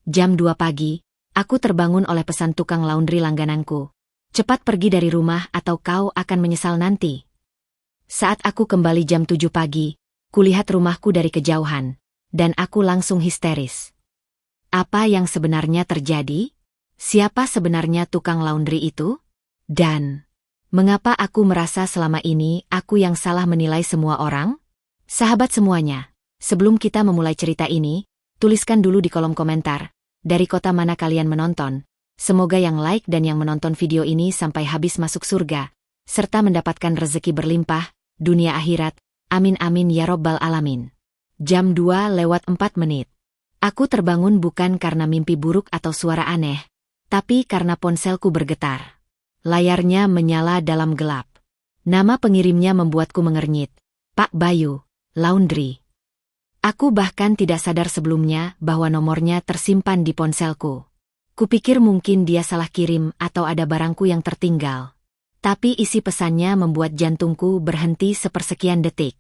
Jam 2 pagi, aku terbangun oleh pesan tukang laundry langgananku. Cepat pergi dari rumah atau kau akan menyesal nanti. Saat aku kembali jam 7 pagi, kulihat rumahku dari kejauhan, dan aku langsung histeris. Apa yang sebenarnya terjadi? Siapa sebenarnya tukang laundry itu? Dan mengapa aku merasa selama ini aku yang salah menilai semua orang? Sahabat semuanya, sebelum kita memulai cerita ini, tuliskan dulu di kolom komentar, dari kota mana kalian menonton. Semoga yang like dan yang menonton video ini sampai habis masuk surga, serta mendapatkan rezeki berlimpah, dunia akhirat, amin amin ya robbal alamin. Jam 2:04. Aku terbangun bukan karena mimpi buruk atau suara aneh, tapi karena ponselku bergetar. Layarnya menyala dalam gelap. Nama pengirimnya membuatku mengernyit. Pak Bayu, Laundry. Aku bahkan tidak sadar sebelumnya bahwa nomornya tersimpan di ponselku. Kupikir mungkin dia salah kirim atau ada barangku yang tertinggal. Tapi isi pesannya membuat jantungku berhenti sepersekian detik.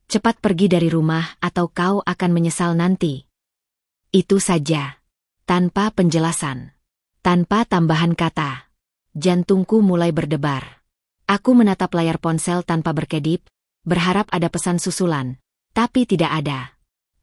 Cepat pergi dari rumah atau kau akan menyesal nanti. Itu saja. Tanpa penjelasan. Tanpa tambahan kata. Jantungku mulai berdebar. Aku menatap layar ponsel tanpa berkedip, berharap ada pesan susulan. Tapi tidak ada.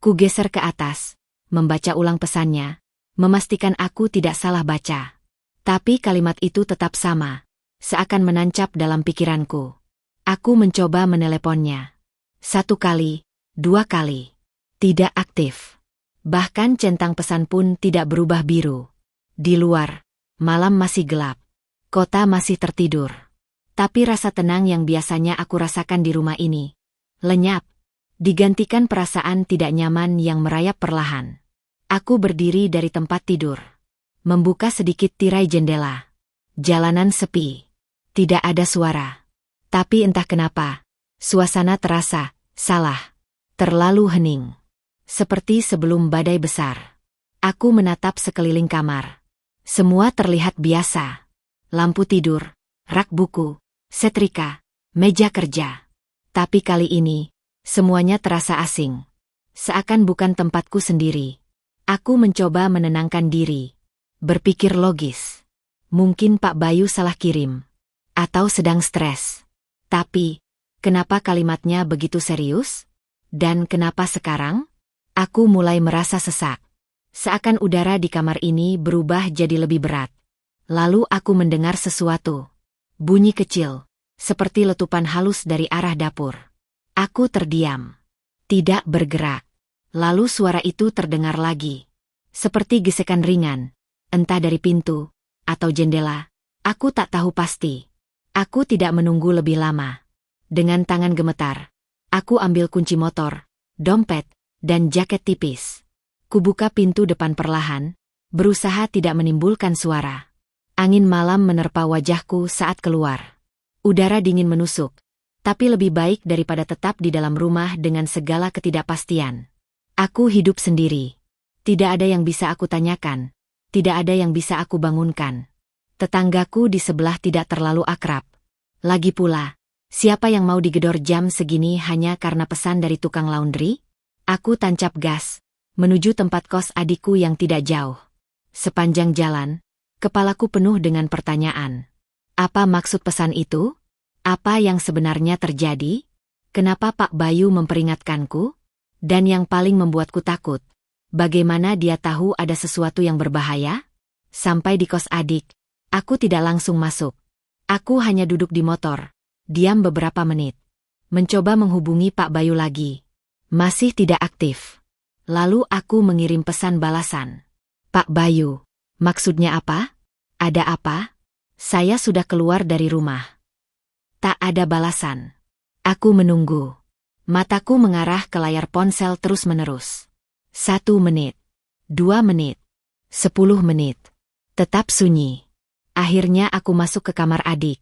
Ku geser ke atas, membaca ulang pesannya, memastikan aku tidak salah baca. Tapi kalimat itu tetap sama, seakan menancap dalam pikiranku. Aku mencoba meneleponnya. 1 kali, 2 kali. Tidak aktif. Bahkan centang pesan pun tidak berubah biru. Di luar, malam masih gelap. Kota masih tertidur. Tapi rasa tenang yang biasanya aku rasakan di rumah ini lenyap, digantikan perasaan tidak nyaman yang merayap perlahan. Aku berdiri dari tempat tidur, membuka sedikit tirai jendela. Jalanan sepi. Tidak ada suara. Tapi entah kenapa, suasana terasa salah, terlalu hening. Seperti sebelum badai besar. Aku menatap sekeliling kamar. Semua terlihat biasa. Lampu tidur, rak buku, setrika, meja kerja. Tapi kali ini, semuanya terasa asing. Seakan bukan tempatku sendiri. Aku mencoba menenangkan diri. Berpikir logis. Mungkin Pak Bayu salah kirim. Atau sedang stres. Tapi, kenapa kalimatnya begitu serius? Dan kenapa sekarang? Aku mulai merasa sesak. Seakan udara di kamar ini berubah jadi lebih berat. Lalu aku mendengar sesuatu. Bunyi kecil, seperti letupan halus dari arah dapur. Aku terdiam. Tidak bergerak. Lalu suara itu terdengar lagi. Seperti gesekan ringan, entah dari pintu atau jendela. Aku tak tahu pasti. Aku tidak menunggu lebih lama. Dengan tangan gemetar, aku ambil kunci motor, dompet, dan jaket tipis. Kubuka pintu depan perlahan, berusaha tidak menimbulkan suara. Angin malam menerpa wajahku saat keluar. Udara dingin menusuk, tapi lebih baik daripada tetap di dalam rumah dengan segala ketidakpastian. Aku hidup sendiri. Tidak ada yang bisa aku tanyakan. Tidak ada yang bisa aku bangunkan. Tetanggaku di sebelah tidak terlalu akrab. Lagi pula, siapa yang mau digedor jam segini hanya karena pesan dari tukang laundry? Aku tancap gas, menuju tempat kos adikku yang tidak jauh. Sepanjang jalan, kepalaku penuh dengan pertanyaan. Apa maksud pesan itu? Apa yang sebenarnya terjadi? Kenapa Pak Bayu memperingatkanku? Dan yang paling membuatku takut, bagaimana dia tahu ada sesuatu yang berbahaya? Sampai di kos adik, aku tidak langsung masuk. Aku hanya duduk di motor, diam beberapa menit. Mencoba menghubungi Pak Bayu lagi. Masih tidak aktif. Lalu aku mengirim pesan balasan. Pak Bayu, maksudnya apa? Ada apa? Saya sudah keluar dari rumah. Tak ada balasan. Aku menunggu. Mataku mengarah ke layar ponsel terus-menerus. 1 menit. 2 menit. 10 menit. Tetap sunyi. Akhirnya aku masuk ke kamar adik.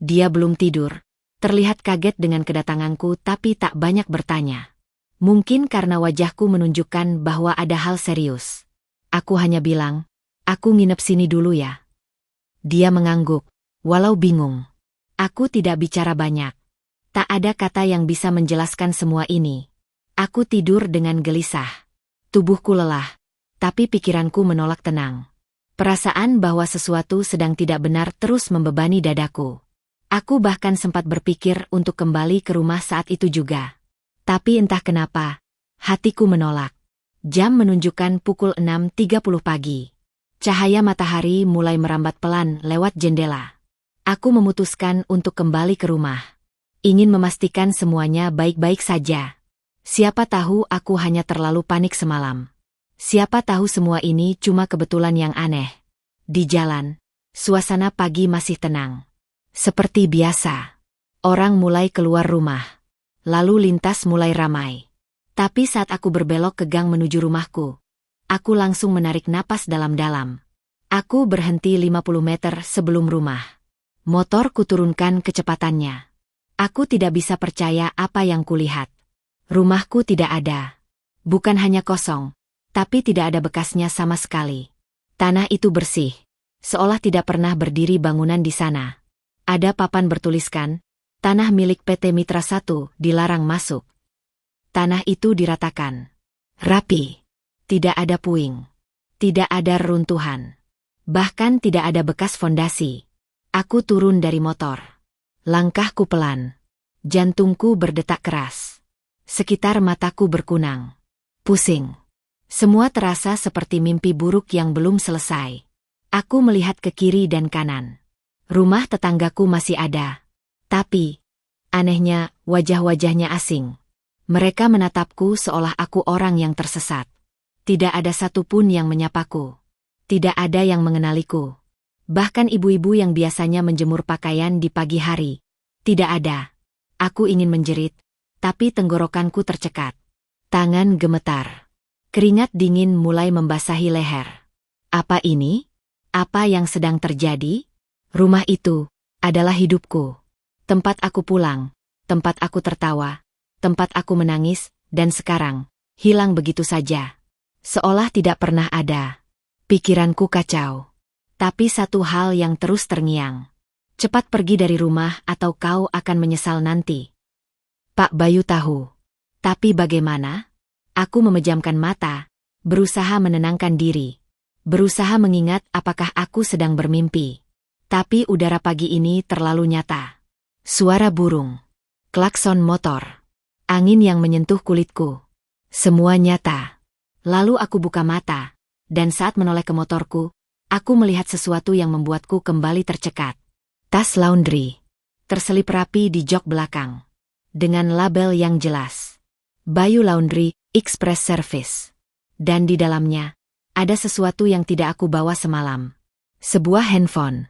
Dia belum tidur. Terlihat kaget dengan kedatanganku tapi tak banyak bertanya. Mungkin karena wajahku menunjukkan bahwa ada hal serius. Aku hanya bilang, aku nginep sini dulu ya. Dia mengangguk, walau bingung. Aku tidak bicara banyak. Tak ada kata yang bisa menjelaskan semua ini. Aku tidur dengan gelisah. Tubuhku lelah. tapi pikiranku menolak tenang. Perasaan bahwa sesuatu sedang tidak benar terus membebani dadaku. Aku bahkan sempat berpikir untuk kembali ke rumah saat itu juga. Tapi entah kenapa, hatiku menolak. Jam menunjukkan pukul 6.30 pagi. Cahaya matahari mulai merambat pelan lewat jendela. Aku memutuskan untuk kembali ke rumah. Ingin memastikan semuanya baik-baik saja. Siapa tahu aku hanya terlalu panik semalam. Siapa tahu semua ini cuma kebetulan yang aneh. Di jalan, suasana pagi masih tenang. Seperti biasa. Orang mulai keluar rumah. Lalu lintas mulai ramai. Tapi saat aku berbelok ke gang menuju rumahku, aku langsung menarik napas dalam-dalam. Aku berhenti 50 meter sebelum rumah. Motor kuturunkan kecepatannya. Aku tidak bisa percaya apa yang kulihat. Rumahku tidak ada. Bukan hanya kosong, tapi tidak ada bekasnya sama sekali. Tanah itu bersih, seolah tidak pernah berdiri bangunan di sana. Ada papan bertuliskan, tanah milik PT Mitra 1 dilarang masuk. Tanah itu diratakan. Rapi. Tidak ada puing. Tidak ada reruntuhan. Bahkan tidak ada bekas fondasi. Aku turun dari motor. Langkahku pelan. Jantungku berdetak keras. Sekitar mataku berkunang. Pusing. Semua terasa seperti mimpi buruk yang belum selesai. Aku melihat ke kiri dan kanan. Rumah tetanggaku masih ada. Tapi, anehnya, wajah-wajahnya asing. Mereka menatapku seolah aku orang yang tersesat. Tidak ada satupun yang menyapaku. Tidak ada yang mengenaliku. Bahkan ibu-ibu yang biasanya menjemur pakaian di pagi hari. Tidak ada. Aku ingin menjerit, tapi tenggorokanku tercekat. Tangan gemetar. Keringat dingin mulai membasahi leher. Apa ini? Apa yang sedang terjadi? Rumah itu adalah hidupku. Tempat aku pulang, tempat aku tertawa, tempat aku menangis, dan sekarang hilang begitu saja. Seolah tidak pernah ada. Pikiranku kacau. Tapi satu hal yang terus terngiang. Cepat pergi dari rumah atau kau akan menyesal nanti. Pak Bayu tahu. Tapi bagaimana? Aku memejamkan mata, berusaha menenangkan diri. Berusaha mengingat apakah aku sedang bermimpi. Tapi udara pagi ini terlalu nyata. Suara burung. Klakson motor. Angin yang menyentuh kulitku. Semua nyata. Lalu aku buka mata, dan saat menoleh ke motorku, aku melihat sesuatu yang membuatku kembali tercekat. Tas laundry. Terselip rapi di jok belakang. Dengan label yang jelas. Bayu Laundry, Express Service. Dan di dalamnya, ada sesuatu yang tidak aku bawa semalam. Sebuah handphone.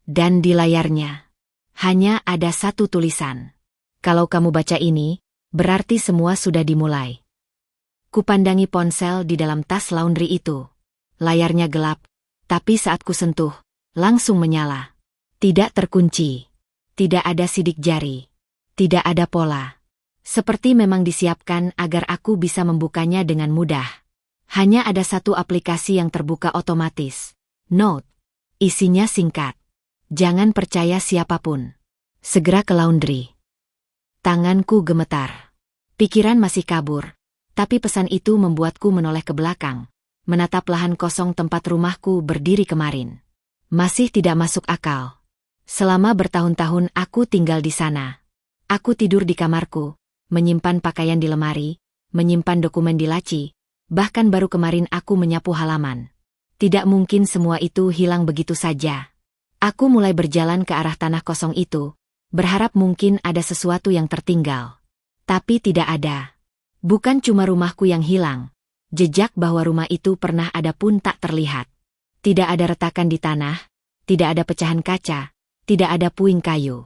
Dan di layarnya, hanya ada satu tulisan. Kalau kamu baca ini, berarti semua sudah dimulai. Kupandangi ponsel di dalam tas laundry itu. Layarnya gelap, tapi saat ku sentuh, langsung menyala. Tidak terkunci. Tidak ada sidik jari. Tidak ada pola. Seperti memang disiapkan agar aku bisa membukanya dengan mudah. Hanya ada satu aplikasi yang terbuka otomatis. Note. Isinya singkat. Jangan percaya siapapun. Segera ke laundry. Tanganku gemetar. Pikiran masih kabur. Tapi pesan itu membuatku menoleh ke belakang. Menatap lahan kosong tempat rumahku berdiri kemarin. Masih tidak masuk akal. Selama bertahun-tahun aku tinggal di sana. Aku tidur di kamarku. Menyimpan pakaian di lemari, menyimpan dokumen di laci, bahkan baru kemarin aku menyapu halaman. Tidak mungkin semua itu hilang begitu saja. Aku mulai berjalan ke arah tanah kosong itu, berharap mungkin ada sesuatu yang tertinggal. Tapi tidak ada. Bukan cuma rumahku yang hilang, jejak bahwa rumah itu pernah ada pun tak terlihat. Tidak ada retakan di tanah, tidak ada pecahan kaca, tidak ada puing kayu.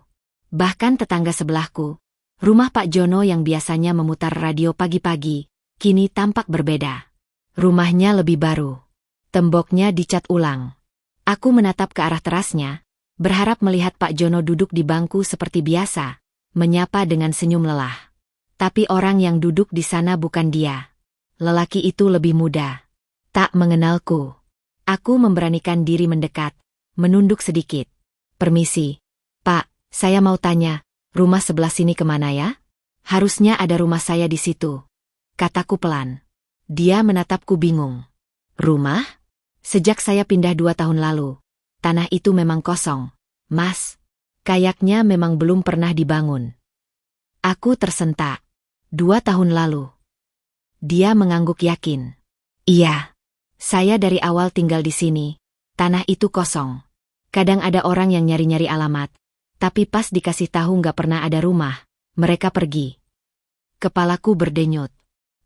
Bahkan tetangga sebelahku, rumah Pak Jono yang biasanya memutar radio pagi-pagi, kini tampak berbeda. Rumahnya lebih baru. Temboknya dicat ulang. Aku menatap ke arah terasnya, berharap melihat Pak Jono duduk di bangku seperti biasa, menyapa dengan senyum lelah. Tapi orang yang duduk di sana bukan dia. Lelaki itu lebih muda. Tak mengenalku. Aku memberanikan diri mendekat, menunduk sedikit. Permisi, Pak, saya mau tanya. Rumah sebelah sini kemana ya? Harusnya ada rumah saya di situ. Kataku pelan. Dia menatapku bingung. Rumah? Sejak saya pindah 2 tahun lalu, tanah itu memang kosong, Mas. Kayaknya memang belum pernah dibangun. Aku tersentak. 2 tahun lalu. Dia mengangguk yakin. Iya. Saya dari awal tinggal di sini. Tanah itu kosong. Kadang ada orang yang nyari-nyari alamat. Tapi pas dikasih tahu nggak pernah ada rumah, mereka pergi. Kepalaku berdenyut.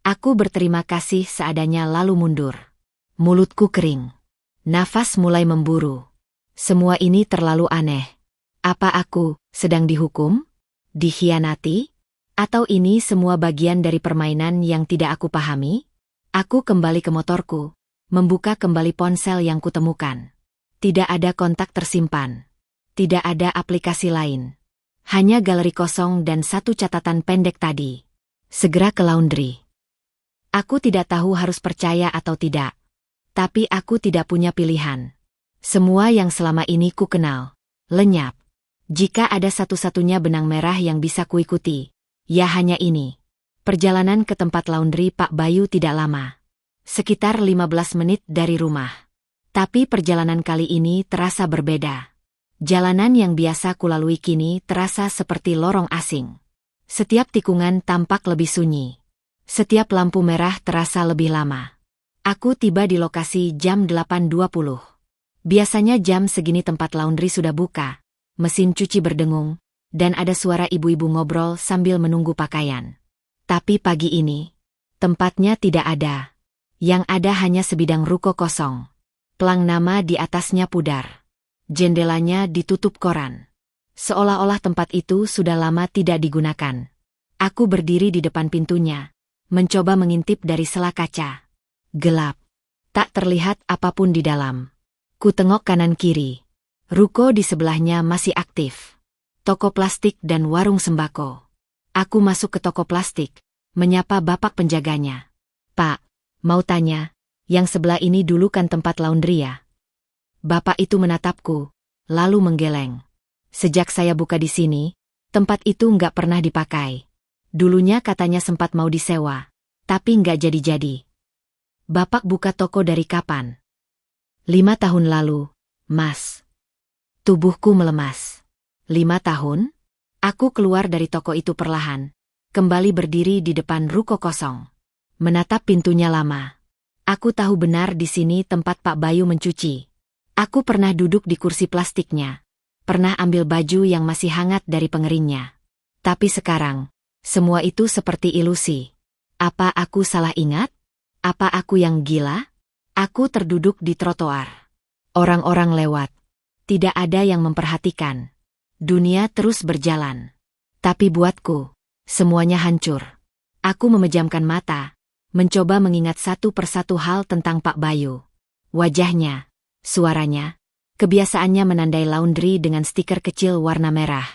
Aku berterima kasih seadanya lalu mundur. Mulutku kering. Nafas mulai memburu. Semua ini terlalu aneh. Apa aku sedang dihukum? Dikhianati? Atau ini semua bagian dari permainan yang tidak aku pahami? Aku kembali ke motorku, membuka kembali ponsel yang kutemukan. Tidak ada kontak tersimpan. Tidak ada aplikasi lain. Hanya galeri kosong dan satu catatan pendek tadi. Segera ke laundry. Aku tidak tahu harus percaya atau tidak. Tapi aku tidak punya pilihan. Semua yang selama ini ku kenal, lenyap. Jika ada satu-satunya benang merah yang bisa kuikuti, ya hanya ini. Perjalanan ke tempat laundry Pak Bayu tidak lama. Sekitar 15 menit dari rumah. Tapi perjalanan kali ini terasa berbeda. Jalanan yang biasa kulalui kini terasa seperti lorong asing. Setiap tikungan tampak lebih sunyi. Setiap lampu merah terasa lebih lama. Aku tiba di lokasi jam 8.20. Biasanya jam segini tempat laundry sudah buka, mesin cuci berdengung, dan ada suara ibu-ibu ngobrol sambil menunggu pakaian. Tapi pagi ini, tempatnya tidak ada. Yang ada hanya sebidang ruko kosong. Pelang nama di atasnya pudar. Jendelanya ditutup koran. Seolah-olah tempat itu sudah lama tidak digunakan. Aku berdiri di depan pintunya, mencoba mengintip dari sela kaca. Gelap. Tak terlihat apapun di dalam. Ku tengok kanan kiri. Ruko di sebelahnya masih aktif. Toko plastik dan warung sembako. Aku masuk ke toko plastik, menyapa bapak penjaganya. Pak, mau tanya, yang sebelah ini dulu kan tempat laundry ya? Bapak itu menatapku, lalu menggeleng. Sejak saya buka di sini, tempat itu nggak pernah dipakai. Dulunya katanya sempat mau disewa, tapi nggak jadi-jadi. Bapak buka toko dari kapan? 5 tahun lalu, Mas. Tubuhku melemas. 5 tahun? Aku keluar dari toko itu perlahan, kembali berdiri di depan ruko kosong. Menatap pintunya lama. Aku tahu benar di sini tempat Pak Bayu mencuci. Aku pernah duduk di kursi plastiknya. Pernah ambil baju yang masih hangat dari pengeringnya. Tapi sekarang, semua itu seperti ilusi. Apa aku salah ingat? Apa aku yang gila? Aku terduduk di trotoar. Orang-orang lewat. Tidak ada yang memperhatikan. Dunia terus berjalan. Tapi buatku, semuanya hancur. Aku memejamkan mata, mencoba mengingat satu persatu hal tentang Pak Bayu. Wajahnya, suaranya, kebiasaannya menandai laundry dengan stiker kecil warna merah.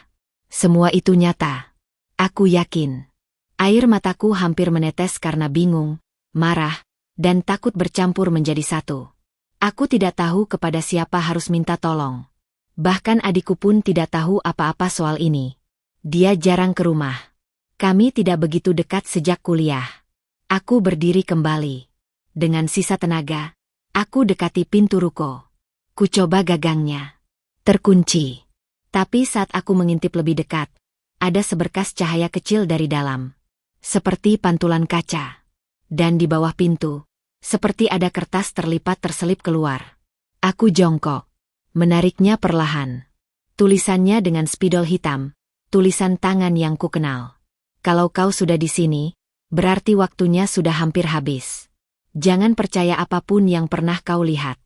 Semua itu nyata. Aku yakin. Air mataku hampir menetes karena bingung, marah, dan takut bercampur menjadi satu. Aku tidak tahu kepada siapa harus minta tolong. Bahkan adikku pun tidak tahu apa-apa soal ini. Dia jarang ke rumah. Kami tidak begitu dekat sejak kuliah. Aku berdiri kembali. Dengan sisa tenaga, aku dekati pintu ruko. Ku coba gagangnya. Terkunci. Tapi saat aku mengintip lebih dekat, ada seberkas cahaya kecil dari dalam. Seperti pantulan kaca. Dan di bawah pintu, seperti ada kertas terlipat terselip keluar. Aku jongkok. Menariknya perlahan. Tulisannya dengan spidol hitam. Tulisan tangan yang ku kenal. Kalau kau sudah di sini, berarti waktunya sudah hampir habis. Jangan percaya apapun yang pernah kau lihat.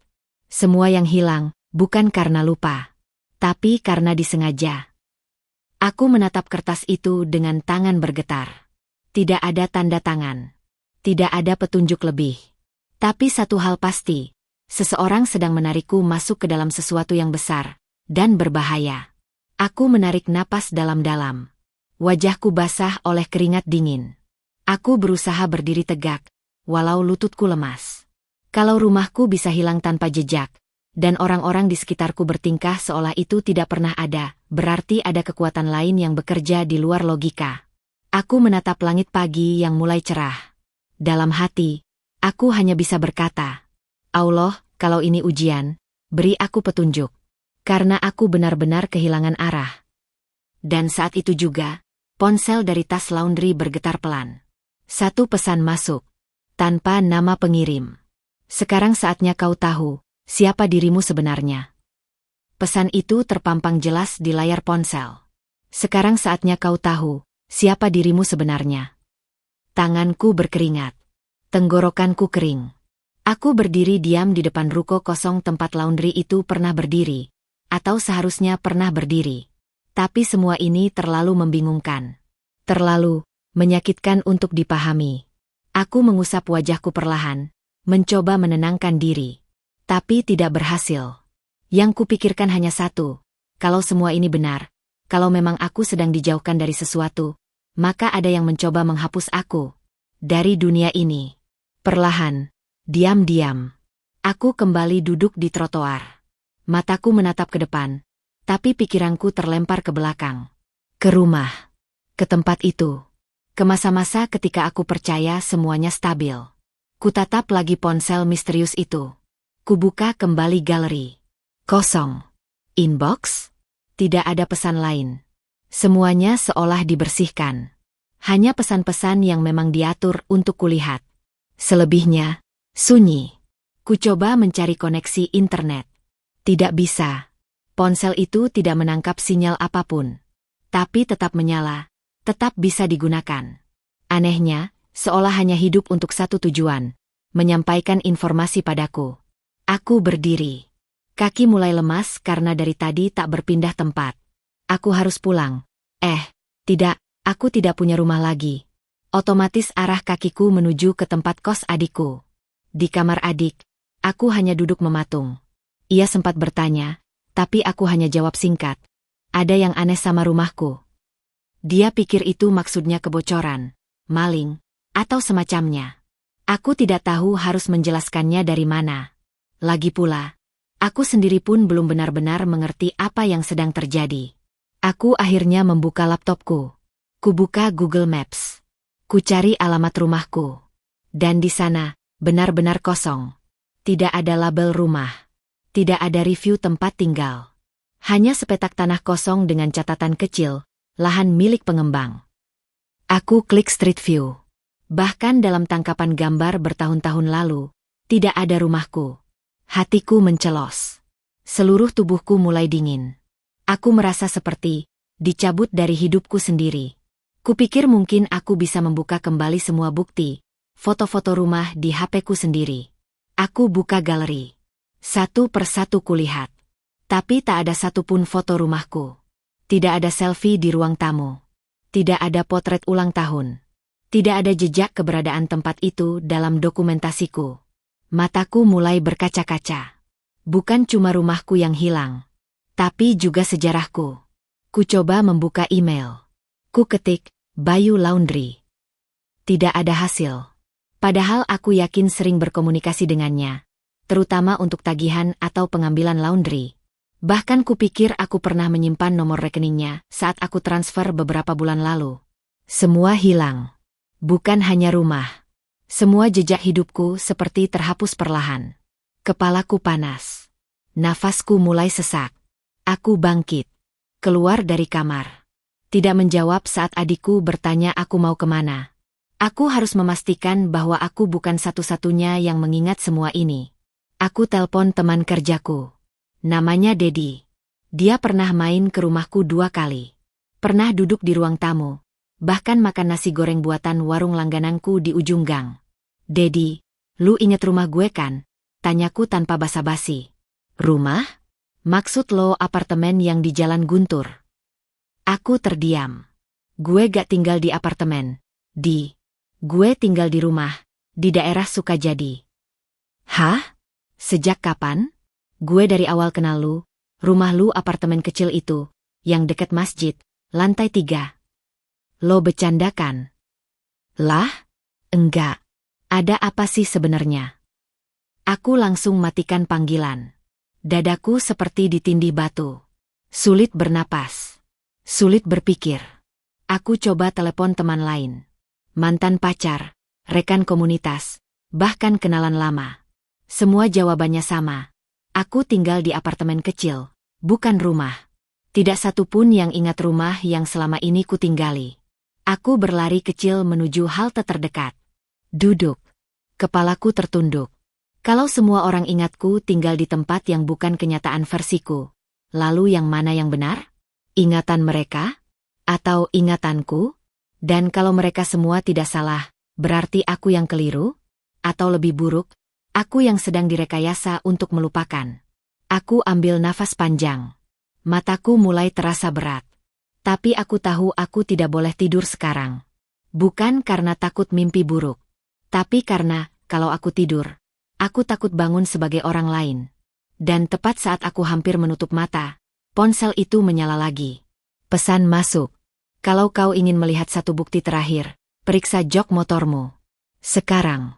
Semua yang hilang, bukan karena lupa, tapi karena disengaja. Aku menatap kertas itu dengan tangan bergetar. Tidak ada tanda tangan. Tidak ada petunjuk lebih. Tapi satu hal pasti, seseorang sedang menarikku masuk ke dalam sesuatu yang besar dan berbahaya. Aku menarik napas dalam-dalam. Wajahku basah oleh keringat dingin. Aku berusaha berdiri tegak, walau lututku lemas. Kalau rumahku bisa hilang tanpa jejak, dan orang-orang di sekitarku bertingkah seolah itu tidak pernah ada, berarti ada kekuatan lain yang bekerja di luar logika. Aku menatap langit pagi yang mulai cerah. Dalam hati, aku hanya bisa berkata, Allah, kalau ini ujian, beri aku petunjuk. Karena aku benar-benar kehilangan arah. Dan saat itu juga, ponsel dari tas laundry bergetar pelan. Satu pesan masuk. Tanpa nama pengirim. Sekarang saatnya kau tahu, siapa dirimu sebenarnya. Pesan itu terpampang jelas di layar ponsel. Sekarang saatnya kau tahu, siapa dirimu sebenarnya. Tanganku berkeringat. Tenggorokanku kering. Aku berdiri diam di depan ruko kosong tempat laundry itu pernah berdiri. Atau seharusnya pernah berdiri. Tapi semua ini terlalu membingungkan. Terlalu menyakitkan untuk dipahami. Aku mengusap wajahku perlahan, mencoba menenangkan diri. Tapi tidak berhasil. Yang kupikirkan hanya satu, kalau semua ini benar, kalau memang aku sedang dijauhkan dari sesuatu, maka ada yang mencoba menghapus aku dari dunia ini. Perlahan, diam-diam, aku kembali duduk di trotoar. Mataku menatap ke depan, tapi pikiranku terlempar ke belakang. Ke rumah. Ke tempat itu. Ke masa-masa ketika aku percaya semuanya stabil. Kutatap lagi ponsel misterius itu. Kubuka kembali galeri. Kosong. Inbox? Tidak ada pesan lain. Semuanya seolah dibersihkan. Hanya pesan-pesan yang memang diatur untuk kulihat. Selebihnya, sunyi. Kucoba mencari koneksi internet. Tidak bisa. Ponsel itu tidak menangkap sinyal apapun. Tapi tetap menyala. Tetap bisa digunakan. Anehnya, seolah hanya hidup untuk satu tujuan, menyampaikan informasi padaku. Aku berdiri. Kaki mulai lemas karena dari tadi tak berpindah tempat. Aku harus pulang. Tidak, aku tidak punya rumah lagi. Otomatis arah kakiku menuju ke tempat kos adikku. Di kamar adik, aku hanya duduk mematung. Ia sempat bertanya, tapi aku hanya jawab singkat. Ada yang aneh sama rumahku. Dia pikir itu maksudnya kebocoran, maling, atau semacamnya. Aku tidak tahu harus menjelaskannya dari mana. Lagi pula, aku sendiri pun belum benar-benar mengerti apa yang sedang terjadi. Aku akhirnya membuka laptopku. Kubuka Google Maps. Kucari alamat rumahku. Dan di sana, benar-benar kosong. Tidak ada label rumah. Tidak ada review tempat tinggal. Hanya sepetak tanah kosong dengan catatan kecil. Lahan milik pengembang. Aku klik Street View. Bahkan dalam tangkapan gambar bertahun-tahun lalu, tidak ada rumahku. Hatiku mencelos. Seluruh tubuhku mulai dingin. Aku merasa seperti dicabut dari hidupku sendiri. Kupikir mungkin aku bisa membuka kembali semua bukti, foto-foto rumah di HP-ku sendiri. Aku buka galeri. Satu persatu kulihat. Tapi tak ada satupun foto rumahku. Tidak ada selfie di ruang tamu. Tidak ada potret ulang tahun. Tidak ada jejak keberadaan tempat itu dalam dokumentasiku. Mataku mulai berkaca-kaca. Bukan cuma rumahku yang hilang, tapi juga sejarahku. Kucoba membuka email. Ku ketik, Bayu Laundry. Tidak ada hasil. Padahal aku yakin sering berkomunikasi dengannya, terutama untuk tagihan atau pengambilan laundry. Bahkan kupikir aku pernah menyimpan nomor rekeningnya saat aku transfer beberapa bulan lalu. Semua hilang. Bukan hanya rumah. Semua jejak hidupku seperti terhapus perlahan. Kepalaku panas. Nafasku mulai sesak. Aku bangkit. Keluar dari kamar. Tidak menjawab saat adikku bertanya aku mau kemana. Aku harus memastikan bahwa aku bukan satu-satunya yang mengingat semua ini. Aku telpon teman kerjaku. Namanya Dedi. Dia pernah main ke rumahku 2 kali. Pernah duduk di ruang tamu. Bahkan makan nasi goreng buatan warung langgananku di ujung gang. Dedi, lu inget rumah gue kan? Tanyaku tanpa basa-basi. Rumah? Maksud lo apartemen yang di Jalan Guntur? Aku terdiam. Gue gak tinggal di apartemen. Gue tinggal di rumah, di daerah Sukajadi. Hah? Sejak kapan? Gue dari awal kenal lu, rumah lu apartemen kecil itu, yang dekat masjid, lantai 3. Lo bercanda kan? Lah? Enggak. Ada apa sih sebenarnya? Aku langsung matikan panggilan. Dadaku seperti ditindih batu. Sulit bernapas. Sulit berpikir. Aku coba telepon teman lain. Mantan pacar, rekan komunitas, bahkan kenalan lama. Semua jawabannya sama. Aku tinggal di apartemen kecil, bukan rumah. Tidak satu pun yang ingat rumah yang selama ini kutinggali. Aku berlari kecil menuju halte terdekat. Duduk. Kepalaku tertunduk. Kalau semua orang ingatku tinggal di tempat yang bukan kenyataan versiku, lalu yang mana yang benar? Ingatan mereka? Atau ingatanku? Dan kalau mereka semua tidak salah, berarti aku yang keliru? Atau lebih buruk, aku yang sedang direkayasa untuk melupakan. Aku ambil nafas panjang. Mataku mulai terasa berat. Tapi aku tahu aku tidak boleh tidur sekarang. Bukan karena takut mimpi buruk. Tapi karena, kalau aku tidur, aku takut bangun sebagai orang lain. Dan tepat saat aku hampir menutup mata, ponsel itu menyala lagi. Pesan masuk. Kalau kau ingin melihat satu bukti terakhir, periksa jok motormu. Sekarang.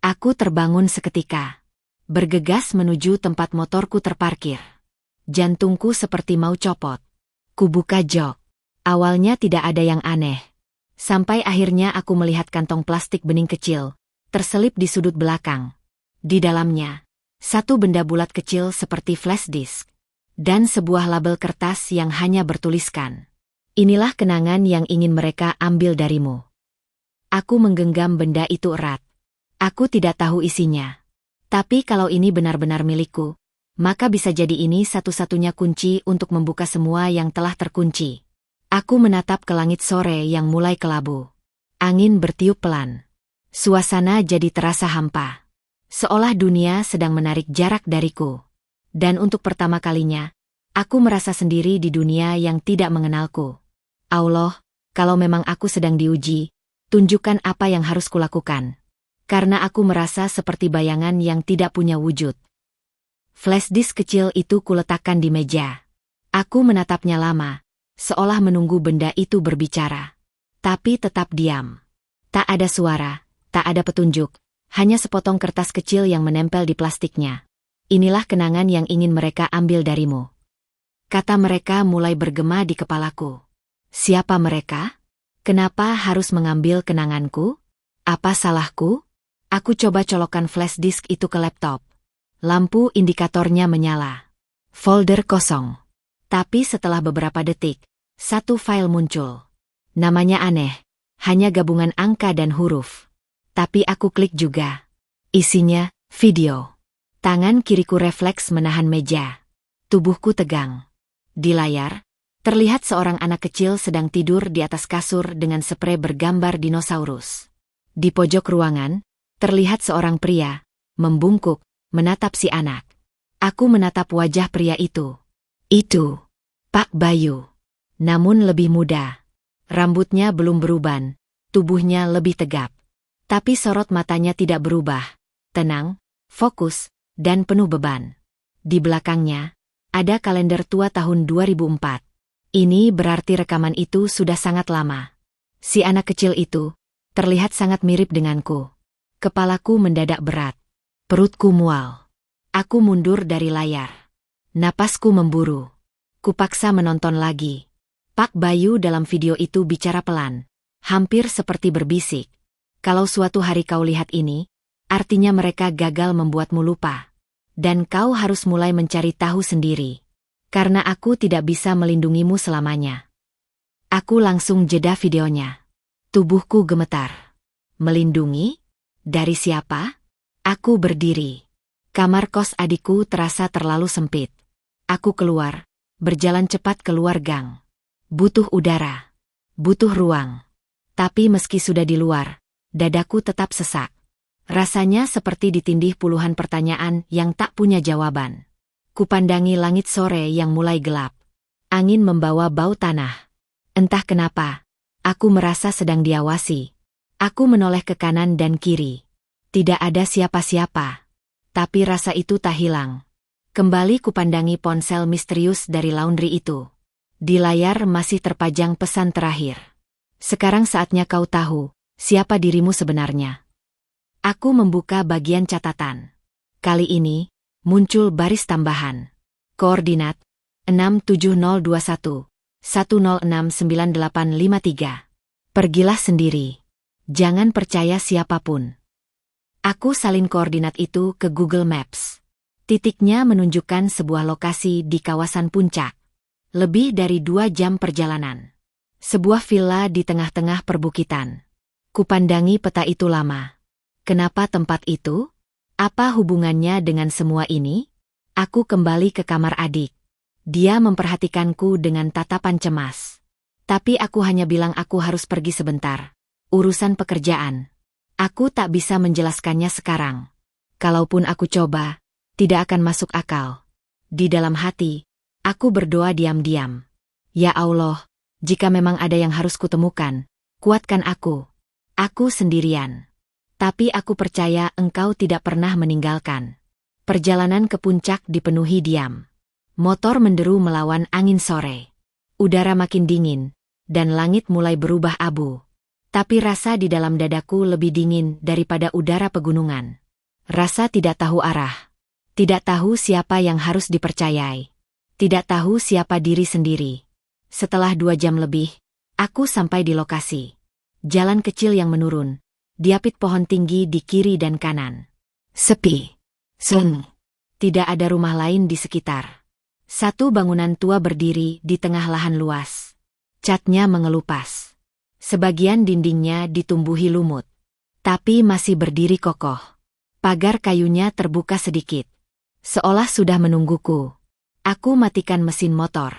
Aku terbangun seketika. Bergegas menuju tempat motorku terparkir. Jantungku seperti mau copot. Kubuka jok. Awalnya tidak ada yang aneh. Sampai akhirnya aku melihat kantong plastik bening kecil, terselip di sudut belakang. Di dalamnya, satu benda bulat kecil seperti flash disk. Dan sebuah label kertas yang hanya bertuliskan, "Inilah kenangan yang ingin mereka ambil darimu." Aku menggenggam benda itu erat. Aku tidak tahu isinya. Tapi kalau ini benar-benar milikku, maka bisa jadi ini satu-satunya kunci untuk membuka semua yang telah terkunci. Aku menatap ke langit sore yang mulai kelabu. Angin bertiup pelan. Suasana jadi terasa hampa. Seolah dunia sedang menarik jarak dariku. Dan untuk pertama kalinya, aku merasa sendiri di dunia yang tidak mengenalku. Allah, kalau memang aku sedang diuji, tunjukkan apa yang harus kulakukan. Karena aku merasa seperti bayangan yang tidak punya wujud. Flash disk kecil itu kuletakkan di meja. Aku menatapnya lama, seolah menunggu benda itu berbicara. Tapi tetap diam. Tak ada suara, tak ada petunjuk, hanya sepotong kertas kecil yang menempel di plastiknya. Inilah kenangan yang ingin mereka ambil darimu. Kata mereka mulai bergema di kepalaku. Siapa mereka? Kenapa harus mengambil kenanganku? Apa salahku? Aku coba colokkan flash disk itu ke laptop. Lampu indikatornya menyala. Folder kosong. Tapi setelah beberapa detik, satu file muncul. Namanya aneh, hanya gabungan angka dan huruf. Tapi aku klik juga. Isinya, video. Tangan kiriku refleks menahan meja. Tubuhku tegang. Di layar, terlihat seorang anak kecil sedang tidur di atas kasur dengan sprei bergambar dinosaurus. Di pojok ruangan, terlihat seorang pria, membungkuk, menatap si anak. Aku menatap wajah pria itu. Itu Pak Bayu. Namun lebih muda. Rambutnya belum beruban, tubuhnya lebih tegap. Tapi sorot matanya tidak berubah. Tenang, fokus, dan penuh beban. Di belakangnya, ada kalender tua tahun 2004. Ini berarti rekaman itu sudah sangat lama. Si anak kecil itu terlihat sangat mirip denganku. Kepalaku mendadak berat. Perutku mual. Aku mundur dari layar. Napasku memburu. Kupaksa menonton lagi. Pak Bayu dalam video itu bicara pelan, hampir seperti berbisik. Kalau suatu hari kau lihat ini, artinya mereka gagal membuatmu lupa. Dan kau harus mulai mencari tahu sendiri. Karena aku tidak bisa melindungimu selamanya. Aku langsung jeda videonya. Tubuhku gemetar. Melindungi? Dari siapa? Aku berdiri. Kamar kos adikku terasa terlalu sempit. Aku keluar, berjalan cepat keluar gang. Butuh udara. Butuh ruang. Tapi meski sudah di luar, dadaku tetap sesak. Rasanya seperti ditindih puluhan pertanyaan yang tak punya jawaban. Kupandangi langit sore yang mulai gelap. Angin membawa bau tanah. Entah kenapa, aku merasa sedang diawasi. Aku menoleh ke kanan dan kiri. Tidak ada siapa-siapa. Tapi rasa itu tak hilang. Kembali kupandangi ponsel misterius dari laundry itu. Di layar masih terpajang pesan terakhir. Sekarang saatnya kau tahu, siapa dirimu sebenarnya. Aku membuka bagian catatan. Kali ini, muncul baris tambahan. Koordinat, 67021, 1069853. Pergilah sendiri. Jangan percaya siapapun. Aku salin koordinat itu ke Google Maps. Titiknya menunjukkan sebuah lokasi di kawasan puncak. Lebih dari 2 jam perjalanan. Sebuah villa di tengah-tengah perbukitan. Kupandangi peta itu lama. Kenapa tempat itu? Apa hubungannya dengan semua ini? Aku kembali ke kamar adik. Dia memperhatikanku dengan tatapan cemas. Tapi aku hanya bilang aku harus pergi sebentar. Urusan pekerjaan. Aku tak bisa menjelaskannya sekarang. Kalaupun aku coba, tidak akan masuk akal. Di dalam hati, aku berdoa diam-diam. Ya Allah, jika memang ada yang harus kutemukan, kuatkan aku. Aku sendirian. Tapi aku percaya Engkau tidak pernah meninggalkan. Perjalanan ke puncak dipenuhi diam. Motor menderu melawan angin sore. Udara makin dingin, dan langit mulai berubah abu. Tapi rasa di dalam dadaku lebih dingin daripada udara pegunungan. Rasa tidak tahu arah. Tidak tahu siapa yang harus dipercayai. Tidak tahu siapa diri sendiri. Setelah 2 jam lebih, aku sampai di lokasi. Jalan kecil yang menurun. Diapit pohon tinggi di kiri dan kanan. Sepi. Sunyi. Tidak ada rumah lain di sekitar. Satu bangunan tua berdiri di tengah lahan luas. Catnya mengelupas. Sebagian dindingnya ditumbuhi lumut. Tapi masih berdiri kokoh. Pagar kayunya terbuka sedikit. Seolah sudah menungguku. Aku matikan mesin motor.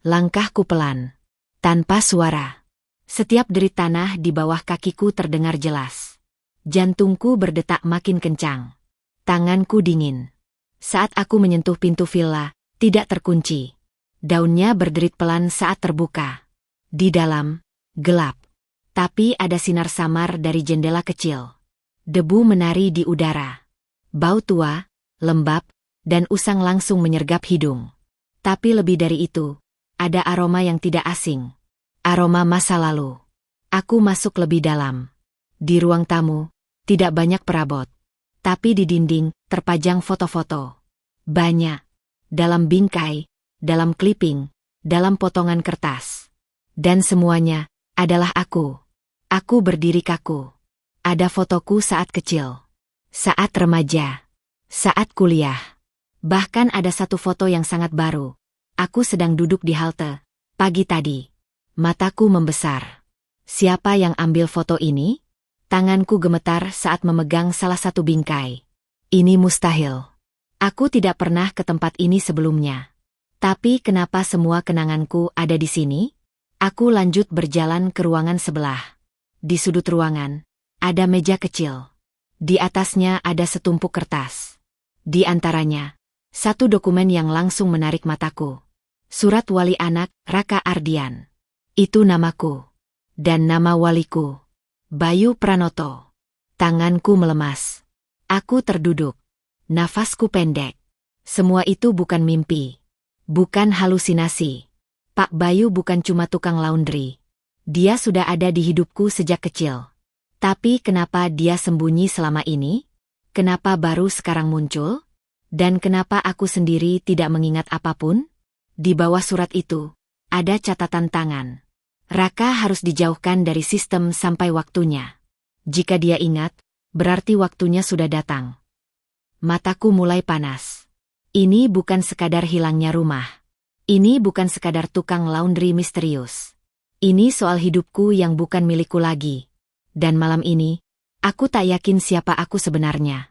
Langkahku pelan. Tanpa suara. Setiap derit tanah di bawah kakiku terdengar jelas. Jantungku berdetak makin kencang. Tanganku dingin. Saat aku menyentuh pintu villa, tidak terkunci. Daunnya berderit pelan saat terbuka. Di dalam, gelap. Tapi ada sinar samar dari jendela kecil. Debu menari di udara. Bau tua, lembab, dan usang langsung menyergap hidung. Tapi lebih dari itu, ada aroma yang tidak asing. Aroma masa lalu. Aku masuk lebih dalam. Di ruang tamu, tidak banyak perabot. Tapi di dinding, terpajang foto-foto. Banyak. Dalam bingkai, dalam clipping, dalam potongan kertas. Dan semuanya adalah aku. Aku berdiri kaku. Ada fotoku saat kecil. Saat remaja. Saat kuliah. Bahkan ada satu foto yang sangat baru. Aku sedang duduk di halte. Pagi tadi. Mataku membesar. Siapa yang ambil foto ini? Tanganku gemetar saat memegang salah satu bingkai. Ini mustahil. Aku tidak pernah ke tempat ini sebelumnya. Tapi kenapa semua kenanganku ada di sini? Aku lanjut berjalan ke ruangan sebelah. Di sudut ruangan, ada meja kecil. Di atasnya ada setumpuk kertas. Di antaranya, satu dokumen yang langsung menarik mataku. Surat wali anak, Raka Ardian. Itu namaku. Dan nama waliku. Bayu Pranoto. Tanganku melemas. Aku terduduk. Nafasku pendek. Semua itu bukan mimpi. Bukan halusinasi. Pak Bayu bukan cuma tukang laundry. Dia sudah ada di hidupku sejak kecil. Tapi kenapa dia sembunyi selama ini? Kenapa baru sekarang muncul? Dan kenapa aku sendiri tidak mengingat apapun? Di bawah surat itu, ada catatan tangan. Raka harus dijauhkan dari sistem sampai waktunya. Jika dia ingat, berarti waktunya sudah datang. Mataku mulai panas. Ini bukan sekadar hilangnya rumah. Ini bukan sekadar tukang laundry misterius. Ini soal hidupku yang bukan milikku lagi. Dan malam ini, aku tak yakin siapa aku sebenarnya.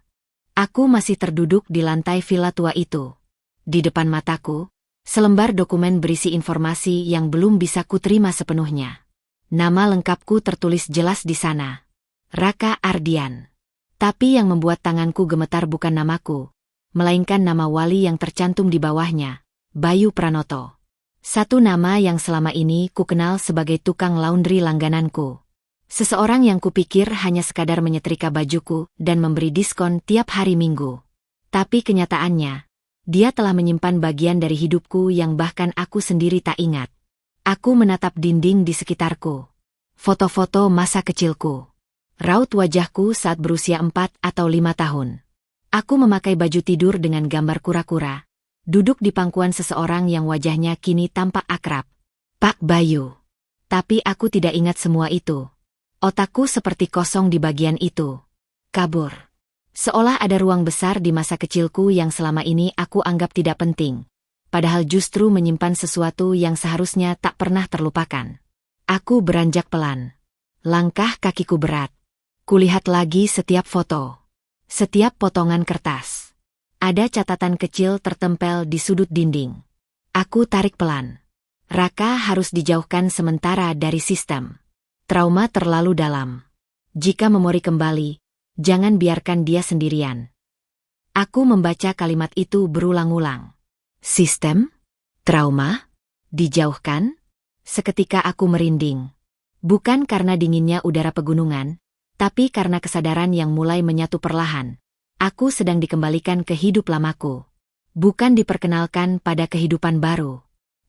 Aku masih terduduk di lantai villa tua itu. Di depan mataku, selembar dokumen berisi informasi yang belum bisa kuterima sepenuhnya. Nama lengkapku tertulis jelas di sana. Raka Ardian. Tapi yang membuat tanganku gemetar bukan namaku, melainkan nama wali yang tercantum di bawahnya, Bayu Pranoto. Satu nama yang selama ini kukenal sebagai tukang laundry langgananku. Seseorang yang kupikir hanya sekadar menyetrika bajuku dan memberi diskon tiap hari Minggu. Tapi kenyataannya, dia telah menyimpan bagian dari hidupku yang bahkan aku sendiri tak ingat. Aku menatap dinding di sekitarku. Foto-foto masa kecilku. Raut wajahku saat berusia 4 atau 5 tahun. Aku memakai baju tidur dengan gambar kura-kura. Duduk di pangkuan seseorang yang wajahnya kini tampak akrab. Pak Bayu. Tapi aku tidak ingat semua itu. Otakku seperti kosong di bagian itu. Kabur. Seolah ada ruang besar di masa kecilku yang selama ini aku anggap tidak penting. Padahal justru menyimpan sesuatu yang seharusnya tak pernah terlupakan. Aku beranjak pelan. Langkah kakiku berat. Kulihat lagi setiap foto. Setiap potongan kertas. Ada catatan kecil tertempel di sudut dinding. Aku tarik pelan. Raka harus dijauhkan sementara dari sistem. Trauma terlalu dalam. Jika memori kembali, jangan biarkan dia sendirian. Aku membaca kalimat itu berulang-ulang. Sistem? Trauma? Dijauhkan? Seketika aku merinding. Bukan karena dinginnya udara pegunungan, tapi karena kesadaran yang mulai menyatu perlahan. Aku sedang dikembalikan ke hidup lamaku. Bukan diperkenalkan pada kehidupan baru.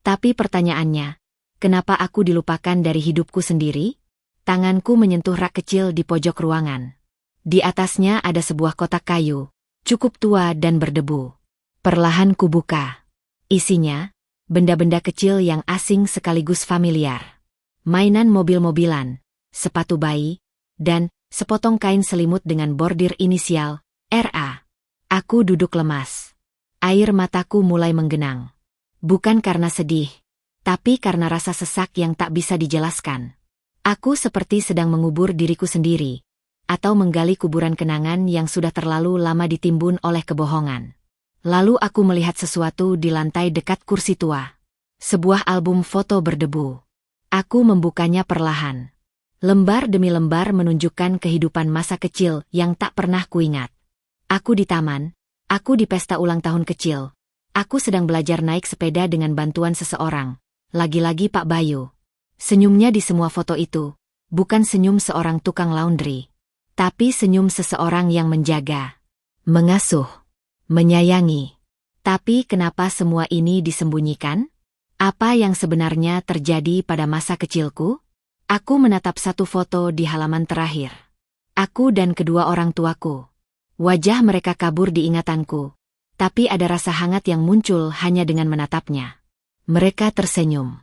Tapi pertanyaannya, kenapa aku dilupakan dari hidupku sendiri? Tanganku menyentuh rak kecil di pojok ruangan. Di atasnya ada sebuah kotak kayu, cukup tua dan berdebu. Perlahan kubuka. Isinya, benda-benda kecil yang asing sekaligus familiar. Mainan mobil-mobilan, sepatu bayi, dan sepotong kain selimut dengan bordir inisial, RA. Aku duduk lemas. Air mataku mulai menggenang. Bukan karena sedih, tapi karena rasa sesak yang tak bisa dijelaskan. Aku seperti sedang mengubur diriku sendiri, atau menggali kuburan kenangan yang sudah terlalu lama ditimbun oleh kebohongan. Lalu aku melihat sesuatu di lantai dekat kursi tua. Sebuah album foto berdebu. Aku membukanya perlahan. Lembar demi lembar menunjukkan kehidupan masa kecil yang tak pernah kuingat. Aku di taman, aku di pesta ulang tahun kecil. Aku sedang belajar naik sepeda dengan bantuan seseorang. Lagi-lagi Pak Bayu. Senyumnya di semua foto itu, bukan senyum seorang tukang laundry. Tapi senyum seseorang yang menjaga, mengasuh, menyayangi. Tapi kenapa semua ini disembunyikan? Apa yang sebenarnya terjadi pada masa kecilku? Aku menatap satu foto di halaman terakhir. Aku dan kedua orang tuaku. Wajah mereka kabur di ingatanku. Tapi ada rasa hangat yang muncul hanya dengan menatapnya. Mereka tersenyum.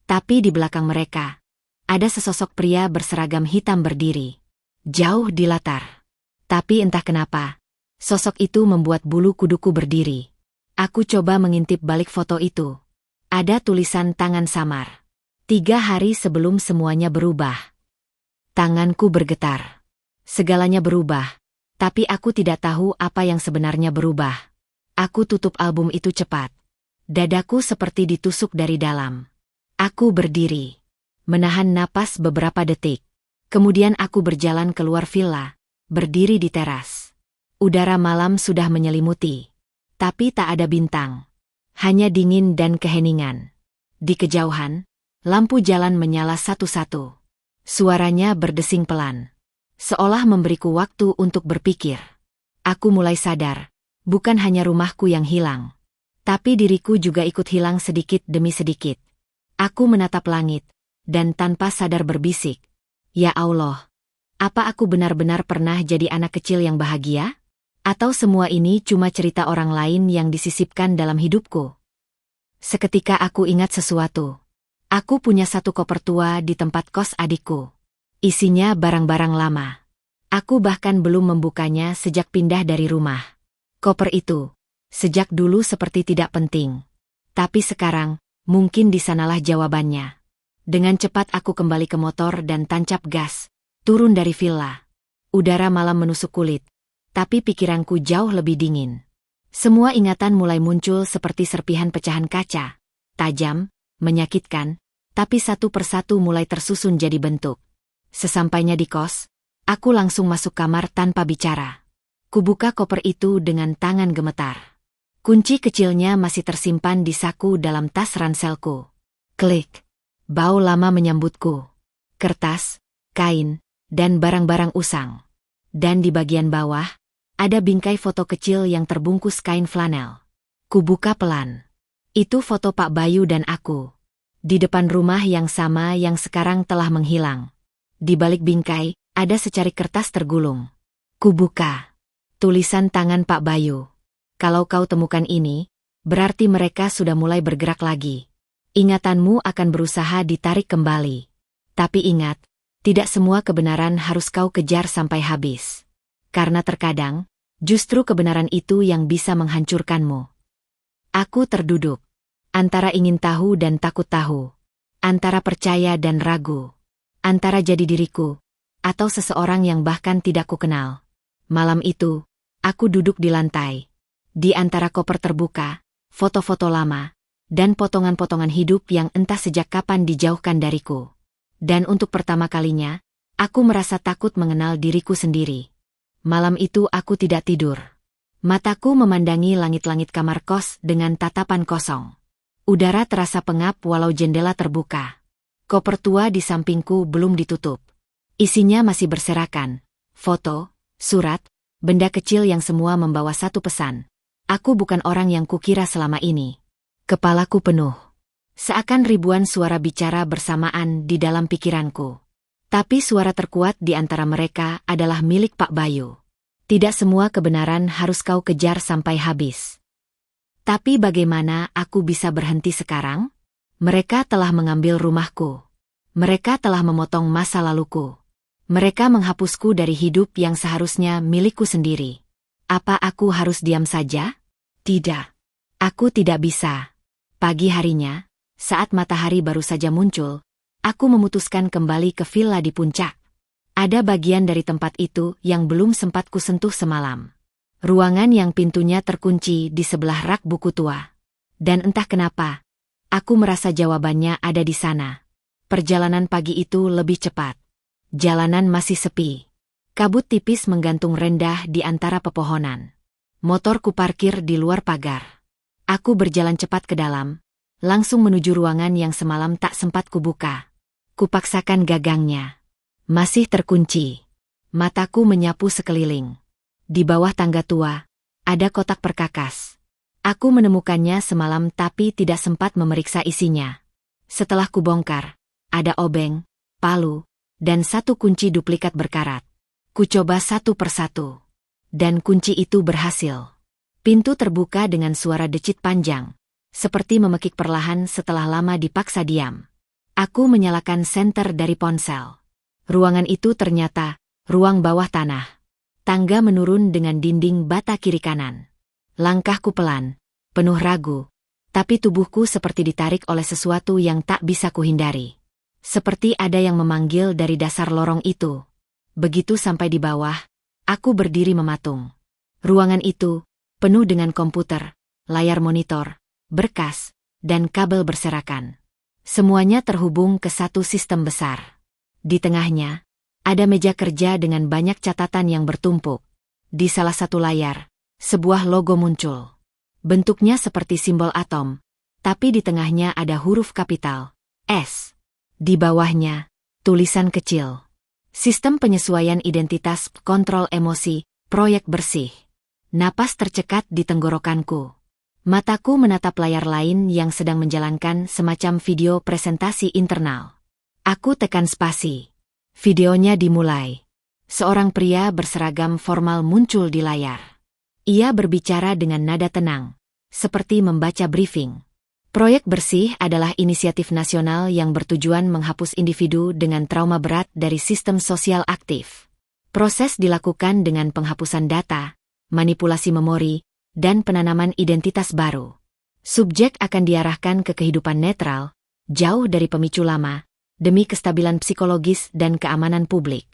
Tapi di belakang mereka, ada sesosok pria berseragam hitam berdiri. Jauh di latar. Tapi entah kenapa, sosok itu membuat bulu kuduku berdiri. Aku coba mengintip balik foto itu. Ada tulisan tangan samar. 3 hari sebelum semuanya berubah. Tanganku bergetar. Segalanya berubah, tapi aku tidak tahu apa yang sebenarnya berubah. Aku tutup album itu cepat. Dadaku seperti ditusuk dari dalam. Aku berdiri, menahan napas beberapa detik. Kemudian aku berjalan keluar villa, berdiri di teras. Udara malam sudah menyelimuti, tapi tak ada bintang. Hanya dingin dan keheningan. Di kejauhan, lampu jalan menyala satu-satu. Suaranya berdesing pelan, seolah memberiku waktu untuk berpikir. Aku mulai sadar, bukan hanya rumahku yang hilang, tapi diriku juga ikut hilang sedikit demi sedikit. Aku menatap langit, dan tanpa sadar berbisik, "Ya Allah, apa aku benar-benar pernah jadi anak kecil yang bahagia? Atau semua ini cuma cerita orang lain yang disisipkan dalam hidupku?" Seketika aku ingat sesuatu. Aku punya satu koper tua di tempat kos adikku. Isinya barang-barang lama. Aku bahkan belum membukanya sejak pindah dari rumah. Koper itu, sejak dulu seperti tidak penting. Tapi sekarang, mungkin di sanalah jawabannya. Dengan cepat aku kembali ke motor dan tancap gas, turun dari villa. Udara malam menusuk kulit, tapi pikiranku jauh lebih dingin. Semua ingatan mulai muncul seperti serpihan pecahan kaca, tajam, menyakitkan, tapi satu persatu mulai tersusun jadi bentuk. Sesampainya di kos, aku langsung masuk kamar tanpa bicara. Kubuka koper itu dengan tangan gemetar. Kunci kecilnya masih tersimpan di saku dalam tas ranselku. Klik. Bau lama menyambutku. Kertas, kain, dan barang-barang usang. Dan di bagian bawah, ada bingkai foto kecil yang terbungkus kain flanel. Kubuka pelan. Itu foto Pak Bayu dan aku. Di depan rumah yang sama yang sekarang telah menghilang. Di balik bingkai, ada secarik kertas tergulung. Kubuka. Tulisan tangan Pak Bayu. "Kalau kau temukan ini, berarti mereka sudah mulai bergerak lagi. Ingatanmu akan berusaha ditarik kembali. Tapi ingat, tidak semua kebenaran harus kau kejar sampai habis. Karena terkadang, Justru kebenaran itu yang bisa menghancurkanmu. Aku terduduk. Antara ingin tahu dan takut tahu. Antara percaya dan ragu. Antara jadi diriku, atau seseorang yang bahkan tidak kukenal. Malam itu, aku duduk di lantai. Di antara koper terbuka, foto-foto lama, dan potongan-potongan hidup yang entah sejak kapan dijauhkan dariku. Dan untuk pertama kalinya, aku merasa takut mengenal diriku sendiri. Malam itu aku tidak tidur. Mataku memandangi langit-langit kamar kos dengan tatapan kosong. Udara terasa pengap walau jendela terbuka. Koper tua di sampingku belum ditutup. Isinya masih berserakan. Foto, surat, benda kecil yang semua membawa satu pesan. Aku bukan orang yang kukira selama ini. Kepalaku penuh. Seakan ribuan suara bicara bersamaan di dalam pikiranku. Tapi suara terkuat di antara mereka adalah milik Pak Bayu. Tidak semua kebenaran harus kau kejar sampai habis. Tapi bagaimana aku bisa berhenti sekarang? Mereka telah mengambil rumahku. Mereka telah memotong masa laluku. Mereka menghapusku dari hidup yang seharusnya milikku sendiri. Apa aku harus diam saja? Tidak. Aku tidak bisa. Pagi harinya, saat matahari baru saja muncul, aku memutuskan kembali ke villa di puncak. Ada bagian dari tempat itu yang belum sempat kusentuh semalam. Ruangan yang pintunya terkunci di sebelah rak buku tua. Dan entah kenapa, aku merasa jawabannya ada di sana. Perjalanan pagi itu lebih cepat. Jalanan masih sepi. Kabut tipis menggantung rendah di antara pepohonan. Motor kuparkir di luar pagar. Aku berjalan cepat ke dalam, langsung menuju ruangan yang semalam tak sempat kubuka. Kupaksakan gagangnya. Masih terkunci. Mataku menyapu sekeliling. Di bawah tangga tua, ada kotak perkakas. Aku menemukannya semalam tapi tidak sempat memeriksa isinya. Setelah kubongkar, ada obeng, palu, dan satu kunci duplikat berkarat. Kucoba satu persatu. Dan kunci itu berhasil. Pintu terbuka dengan suara decit panjang, seperti memekik perlahan setelah lama dipaksa diam. Aku menyalakan senter dari ponsel. Ruangan itu ternyata ruang bawah tanah. Tangga menurun dengan dinding bata kiri kanan. Langkahku pelan, penuh ragu, tapi tubuhku seperti ditarik oleh sesuatu yang tak bisa kuhindari. Seperti ada yang memanggil dari dasar lorong itu. Begitu sampai di bawah, aku berdiri mematung. Ruangan itu penuh dengan komputer, layar monitor, berkas, dan kabel berserakan. Semuanya terhubung ke satu sistem besar. Di tengahnya, ada meja kerja dengan banyak catatan yang bertumpuk. Di salah satu layar, sebuah logo muncul. Bentuknya seperti simbol atom, tapi di tengahnya ada huruf kapital, S. Di bawahnya, tulisan kecil. Sistem penyesuaian identitas, kontrol emosi, proyek bersih. Napas tercekat di tenggorokanku. Mataku menatap layar lain yang sedang menjalankan semacam video presentasi internal. Aku tekan spasi. Videonya dimulai. Seorang pria berseragam formal muncul di layar. Ia berbicara dengan nada tenang, seperti membaca briefing. Proyek Bersih adalah inisiatif nasional yang bertujuan menghapus individu dengan trauma berat dari sistem sosial aktif. Proses dilakukan dengan penghapusan data, manipulasi memori, dan penanaman identitas baru. Subjek akan diarahkan ke kehidupan netral, jauh dari pemicu lama, demi kestabilan psikologis dan keamanan publik.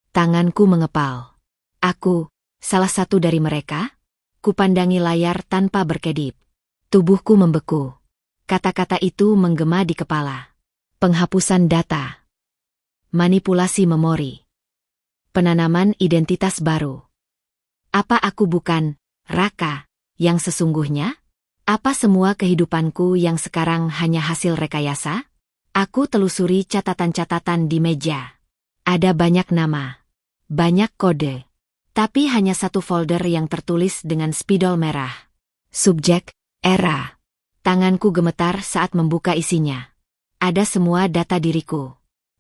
Tanganku mengepal. Aku, salah satu dari mereka? Kupandangi layar tanpa berkedip. Tubuhku membeku. Kata-kata itu menggema di kepala. Penghapusan data. Manipulasi memori. Penanaman identitas baru. Apa aku bukan Raka yang sesungguhnya? Apa semua kehidupanku yang sekarang hanya hasil rekayasa? Aku telusuri catatan-catatan di meja. Ada banyak nama, banyak kode, tapi hanya satu folder yang tertulis dengan spidol merah. Subjek, era. Tanganku gemetar saat membuka isinya. Ada semua data diriku.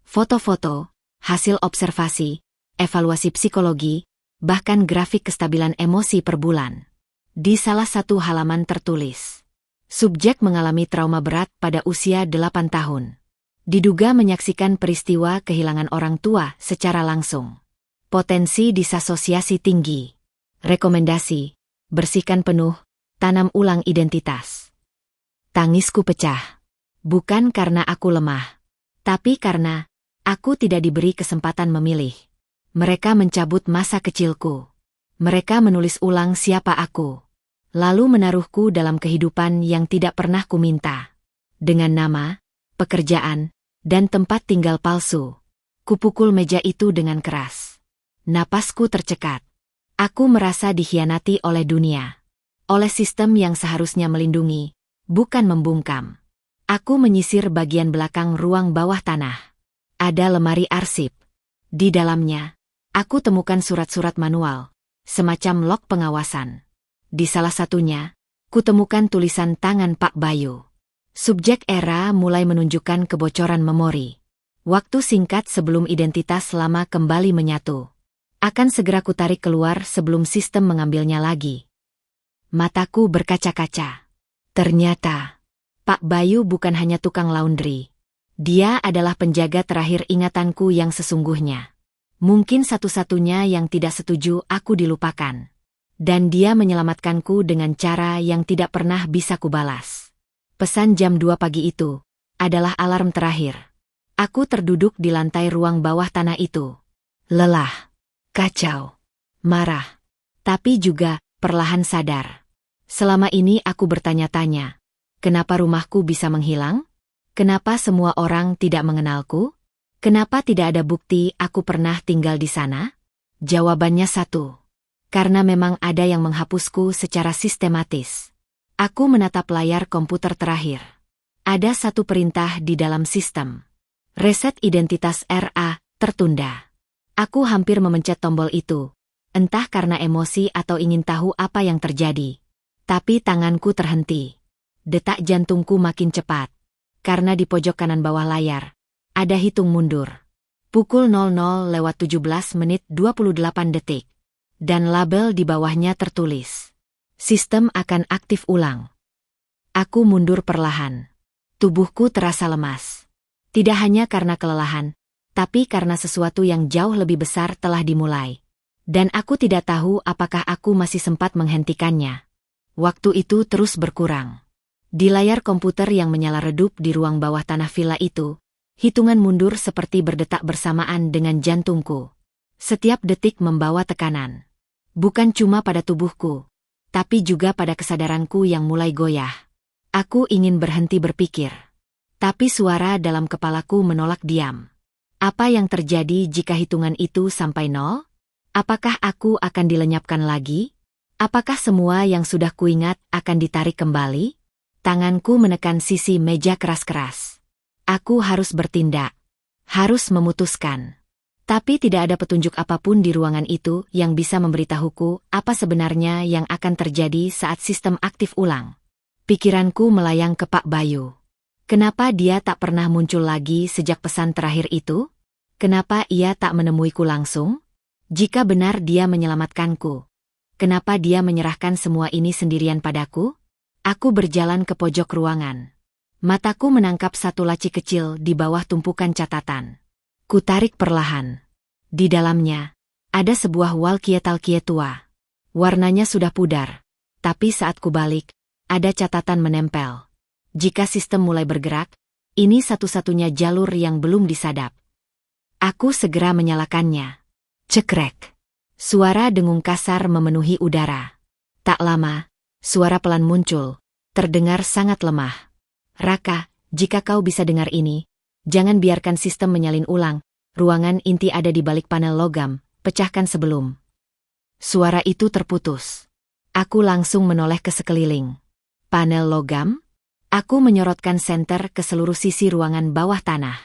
Foto-foto, hasil observasi, evaluasi psikologi, bahkan grafik kestabilan emosi per bulan. Di salah satu halaman tertulis, subjek mengalami trauma berat pada usia 8 tahun. Diduga menyaksikan peristiwa kehilangan orang tua secara langsung. Potensi disasosiasi tinggi. Rekomendasi: bersihkan penuh, tanam ulang identitas. Tangisku pecah. Bukan karena aku lemah, tapi karena aku tidak diberi kesempatan memilih. Mereka mencabut masa kecilku. Mereka menulis ulang siapa aku. Lalu menaruhku dalam kehidupan yang tidak pernah kuminta. Dengan nama, pekerjaan, dan tempat tinggal palsu. Kupukul meja itu dengan keras. Napasku tercekat. Aku merasa dikhianati oleh dunia. Oleh sistem yang seharusnya melindungi, bukan membungkam. Aku menyisir bagian belakang ruang bawah tanah. Ada lemari arsip. Di dalamnya, aku temukan surat-surat manual, semacam log pengawasan. Di salah satunya, kutemukan tulisan tangan Pak Bayu. Subjek era mulai menunjukkan kebocoran memori. Waktu singkat sebelum identitas lama kembali menyatu. Akan segera kutarik keluar sebelum sistem mengambilnya lagi. Mataku berkaca-kaca. Ternyata Pak Bayu bukan hanya tukang laundry. Dia adalah penjaga terakhir ingatanku yang sesungguhnya. Mungkin satu-satunya yang tidak setuju aku dilupakan. Dan dia menyelamatkanku dengan cara yang tidak pernah bisa kubalas. Pesan jam 2 pagi itu adalah alarm terakhir. Aku terduduk di lantai ruang bawah tanah itu. Lelah, kacau, marah, tapi juga perlahan sadar. Selama ini aku bertanya-tanya. Kenapa rumahku bisa menghilang? Kenapa semua orang tidak mengenalku? Kenapa tidak ada bukti aku pernah tinggal di sana? Jawabannya satu. Karena memang ada yang menghapusku secara sistematis. Aku menatap layar komputer terakhir. Ada satu perintah di dalam sistem. Reset identitas RA tertunda. Aku hampir memencet tombol itu. Entah karena emosi atau ingin tahu apa yang terjadi. Tapi tanganku terhenti. Detak jantungku makin cepat. Karena di pojok kanan bawah layar, ada hitung mundur. Pukul 00:17:28. Dan label di bawahnya tertulis. Sistem akan aktif ulang. Aku mundur perlahan. Tubuhku terasa lemas. Tidak hanya karena kelelahan, tapi karena sesuatu yang jauh lebih besar telah dimulai. Dan aku tidak tahu apakah aku masih sempat menghentikannya. Waktu itu terus berkurang. Di layar komputer yang menyala redup di ruang bawah tanah villa itu, hitungan mundur seperti berdetak bersamaan dengan jantungku. Setiap detik membawa tekanan. Bukan cuma pada tubuhku, tapi juga pada kesadaranku yang mulai goyah. Aku ingin berhenti berpikir. Tapi suara dalam kepalaku menolak diam. Apa yang terjadi jika hitungan itu sampai 0? Apakah aku akan dilenyapkan lagi? Apakah semua yang sudah kuingat akan ditarik kembali? Tanganku menekan sisi meja keras-keras. Aku harus bertindak. Harus memutuskan. Tapi tidak ada petunjuk apapun di ruangan itu yang bisa memberitahuku apa sebenarnya yang akan terjadi saat sistem aktif ulang. Pikiranku melayang ke Pak Bayu. Kenapa dia tak pernah muncul lagi sejak pesan terakhir itu? Kenapa ia tak menemuiku langsung? Jika benar dia menyelamatkanku, kenapa dia menyerahkan semua ini sendirian padaku? Aku berjalan ke pojok ruangan. Mataku menangkap satu laci kecil di bawah tumpukan catatan. Kutarik perlahan. Di dalamnya, ada sebuah walkie-talkie tua. Warnanya sudah pudar, tapi saat kubalik, ada catatan menempel. Jika sistem mulai bergerak, ini satu-satunya jalur yang belum disadap. Aku segera menyalakannya. Cekrek. Suara dengung kasar memenuhi udara. Tak lama, suara pelan muncul, terdengar sangat lemah. Raka, jika kau bisa dengar ini, jangan biarkan sistem menyalin ulang. Ruangan inti ada di balik panel logam, pecahkan sebelum. Suara itu terputus. Aku langsung menoleh ke sekeliling. Panel logam? Aku menyorotkan senter ke seluruh sisi ruangan bawah tanah.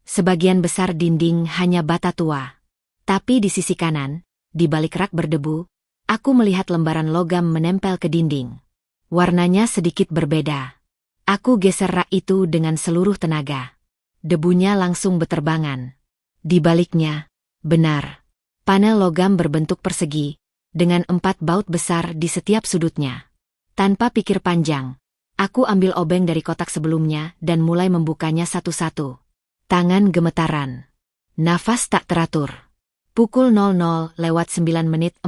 Sebagian besar dinding hanya bata tua. Tapi di sisi kanan, di balik rak berdebu, aku melihat lembaran logam menempel ke dinding. Warnanya sedikit berbeda. Aku geser rak itu dengan seluruh tenaga. Debunya langsung beterbangan. Di baliknya, benar, panel logam berbentuk persegi, dengan 4 baut besar di setiap sudutnya. Tanpa pikir panjang, aku ambil obeng dari kotak sebelumnya dan mulai membukanya satu-satu. Tangan gemetaran. Nafas tak teratur. Pukul 00:09:41.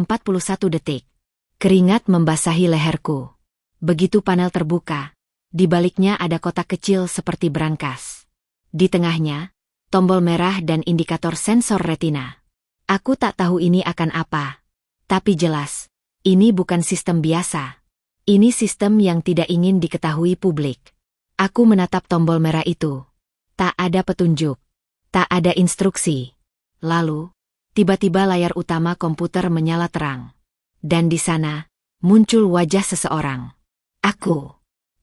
Keringat membasahi leherku. Begitu panel terbuka, di baliknya ada kotak kecil seperti berangkas. Di tengahnya, tombol merah dan indikator sensor retina. Aku tak tahu ini akan apa. Tapi jelas, ini bukan sistem biasa. Ini sistem yang tidak ingin diketahui publik. Aku menatap tombol merah itu. Tak ada petunjuk. Tak ada instruksi. Lalu, tiba-tiba layar utama komputer menyala terang. Dan di sana, muncul wajah seseorang. Aku.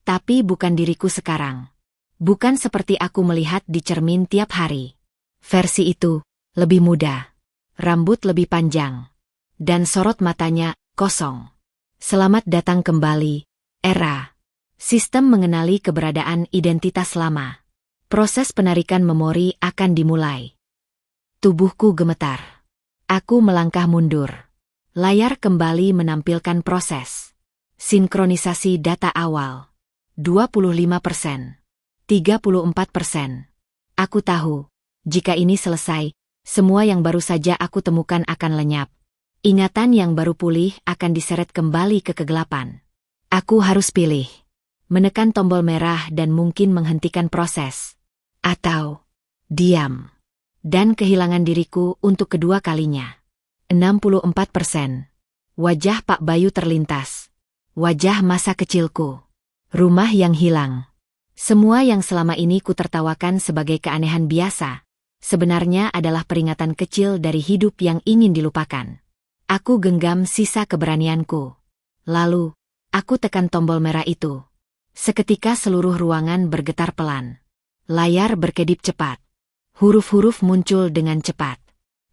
Tapi bukan diriku sekarang. Bukan seperti aku melihat di cermin tiap hari. Versi itu, lebih muda. Rambut lebih panjang. Dan sorot matanya, kosong. Selamat datang kembali, Era. Sistem mengenali keberadaan identitas lama. Proses penarikan memori akan dimulai. Tubuhku gemetar. Aku melangkah mundur. Layar kembali menampilkan proses. Sinkronisasi data awal. 25%. 34%. Aku tahu, jika ini selesai, semua yang baru saja aku temukan akan lenyap. Ingatan yang baru pulih akan diseret kembali ke kegelapan. Aku harus pilih. Menekan tombol merah dan mungkin menghentikan proses. Atau diam. Dan kehilangan diriku untuk kedua kalinya. 64%. Wajah Pak Bayu terlintas. Wajah masa kecilku. Rumah yang hilang. Semua yang selama ini kutertawakan sebagai keanehan biasa, sebenarnya adalah peringatan kecil dari hidup yang ingin dilupakan. Aku genggam sisa keberanianku. Lalu, aku tekan tombol merah itu. Seketika seluruh ruangan bergetar pelan. Layar berkedip cepat. Huruf-huruf muncul dengan cepat.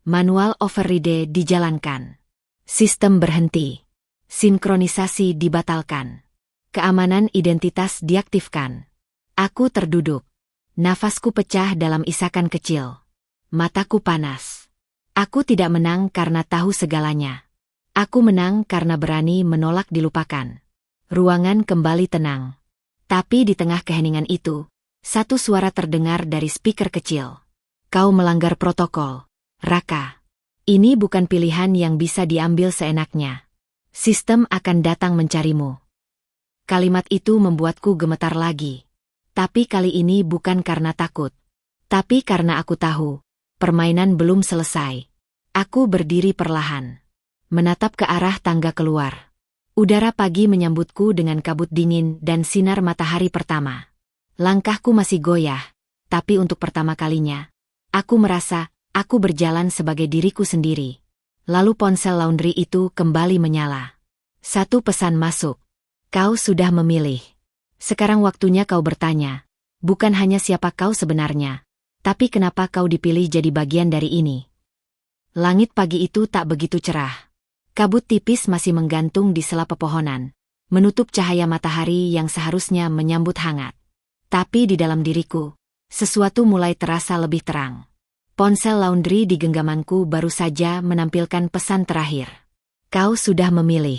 Manual override dijalankan. Sistem berhenti. Sinkronisasi dibatalkan. Keamanan identitas diaktifkan. Aku terduduk. Nafasku pecah dalam isakan kecil. Mataku panas. Aku tidak menang karena tahu segalanya. Aku menang karena berani menolak dilupakan. Ruangan kembali tenang. Tapi di tengah keheningan itu, satu suara terdengar dari speaker kecil. Kau melanggar protokol, Raka. Ini bukan pilihan yang bisa diambil seenaknya. Sistem akan datang mencarimu. Kalimat itu membuatku gemetar lagi. Tapi kali ini bukan karena takut. Tapi karena aku tahu, permainan belum selesai. Aku berdiri perlahan. Menatap ke arah tangga keluar. Udara pagi menyambutku dengan kabut dingin dan sinar matahari pertama. Langkahku masih goyah, tapi untuk pertama kalinya, aku merasa aku berjalan sebagai diriku sendiri. Lalu ponsel laundry itu kembali menyala. Satu pesan masuk. Kau sudah memilih. Sekarang waktunya kau bertanya. Bukan hanya siapa kau sebenarnya, tapi kenapa kau dipilih jadi bagian dari ini. Langit pagi itu tak begitu cerah. Kabut tipis masih menggantung di sela pepohonan, menutup cahaya matahari yang seharusnya menyambut hangat. Tapi di dalam diriku, sesuatu mulai terasa lebih terang. Ponsel laundry di genggamanku baru saja menampilkan pesan terakhir. Kau sudah memilih.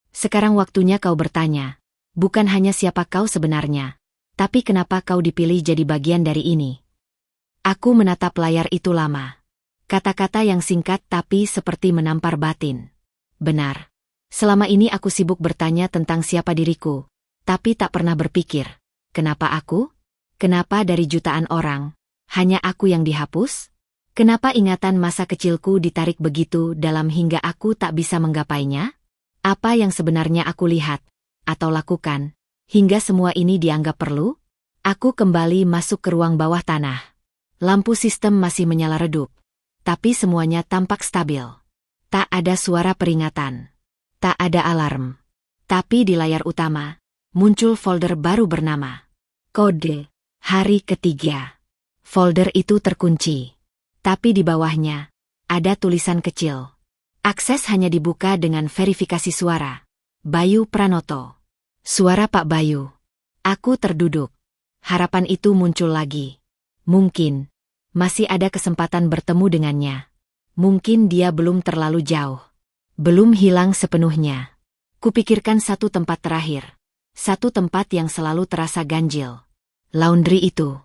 Sekarang waktunya kau bertanya, bukan hanya siapa kau sebenarnya, tapi kenapa kau dipilih jadi bagian dari ini. Aku menatap layar itu lama. Kata-kata yang singkat tapi seperti menampar batin. Benar. Selama ini aku sibuk bertanya tentang siapa diriku, tapi tak pernah berpikir, kenapa aku? Kenapa dari jutaan orang, hanya aku yang dihapus? Kenapa ingatan masa kecilku ditarik begitu dalam hingga aku tak bisa menggapainya? Apa yang sebenarnya aku lihat, atau lakukan, hingga semua ini dianggap perlu? Aku kembali masuk ke ruang bawah tanah. Lampu sistem masih menyala redup. Tapi semuanya tampak stabil. Tak ada suara peringatan. Tak ada alarm. Tapi di layar utama, muncul folder baru bernama Kode Hari Ketiga. Folder itu terkunci. Tapi di bawahnya, ada tulisan kecil. Akses hanya dibuka dengan verifikasi suara. Bayu Pranoto. Suara Pak Bayu. Aku terduduk. Harapan itu muncul lagi. Mungkin masih ada kesempatan bertemu dengannya. Mungkin dia belum terlalu jauh. Belum hilang sepenuhnya. Kupikirkan satu tempat terakhir. Satu tempat yang selalu terasa ganjil. Laundry itu.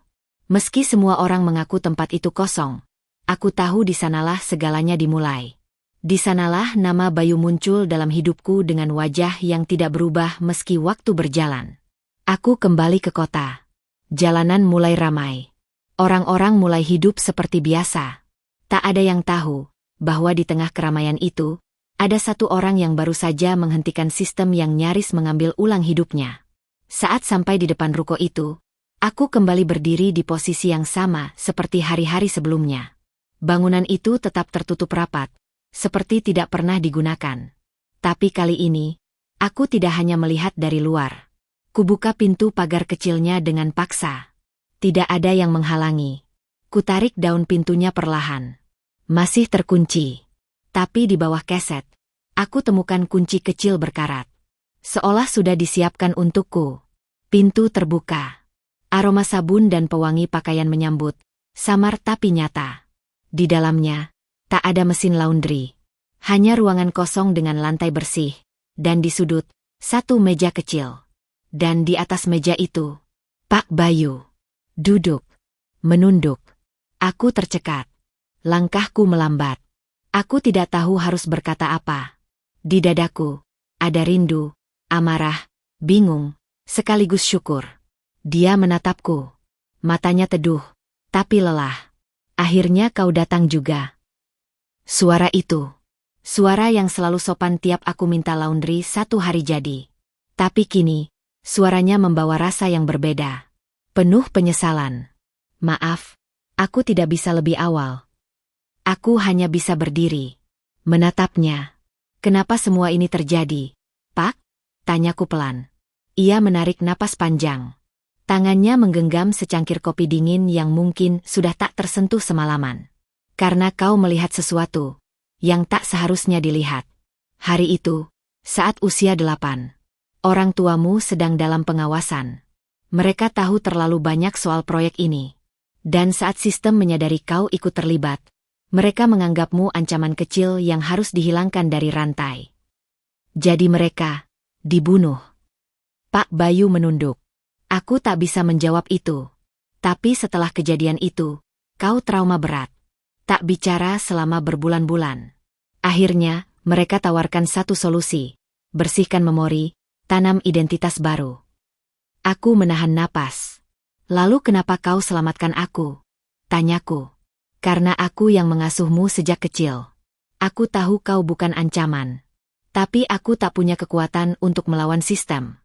Meski semua orang mengaku tempat itu kosong, Aku tahu di sanalah segalanya dimulai. Di sanalah nama Bayu muncul dalam hidupku dengan wajah yang tidak berubah meski waktu berjalan. Aku kembali ke kota. Jalanan mulai ramai. Orang-orang mulai hidup seperti biasa. Tak ada yang tahu bahwa di tengah keramaian itu, ada satu orang yang baru saja menghentikan sistem yang nyaris mengambil ulang hidupnya. Saat sampai di depan ruko itu, aku kembali berdiri di posisi yang sama seperti hari-hari sebelumnya. Bangunan itu tetap tertutup rapat, seperti tidak pernah digunakan. Tapi kali ini, aku tidak hanya melihat dari luar. Kubuka pintu pagar kecilnya dengan paksa. Tidak ada yang menghalangi. Kutarik daun pintunya perlahan. Masih terkunci. Tapi di bawah keset, aku temukan kunci kecil berkarat. Seolah sudah disiapkan untukku. Pintu terbuka. Aroma sabun dan pewangi pakaian menyambut, samar tapi nyata. Di dalamnya, tak ada mesin laundry. Hanya ruangan kosong dengan lantai bersih, dan di sudut, satu meja kecil. Dan di atas meja itu, Pak Bayu. Duduk. Menunduk. Aku tercekat. Langkahku melambat. Aku tidak tahu harus berkata apa. Di dadaku, ada rindu, amarah, bingung, sekaligus syukur. Dia menatapku. Matanya teduh, tapi lelah. Akhirnya kau datang juga. Suara itu. Suara yang selalu sopan tiap aku minta laundry satu hari jadi. Tapi kini, suaranya membawa rasa yang berbeda. Penuh penyesalan. Maaf, aku tidak bisa lebih awal. Aku hanya bisa berdiri. Menatapnya. Kenapa semua ini terjadi, Pak? Tanyaku pelan. Ia menarik napas panjang. Tangannya menggenggam secangkir kopi dingin yang mungkin sudah tak tersentuh semalaman. Karena kau melihat sesuatu yang tak seharusnya dilihat. Hari itu, saat usia 8, orang tuamu sedang dalam pengawasan. Mereka tahu terlalu banyak soal proyek ini. Dan saat sistem menyadari kau ikut terlibat, mereka menganggapmu ancaman kecil yang harus dihilangkan dari rantai. Jadi mereka dibunuh. Pak Bayu menunduk. Aku tak bisa menjawab itu. Tapi setelah kejadian itu, kau trauma berat. Tak bicara selama berbulan-bulan. Akhirnya, mereka tawarkan satu solusi. Bersihkan memori, tanam identitas baru. Aku menahan napas. Lalu kenapa kau selamatkan aku? Tanyaku. Karena aku yang mengasuhmu sejak kecil. Aku tahu kau bukan ancaman. Tapi aku tak punya kekuatan untuk melawan sistem.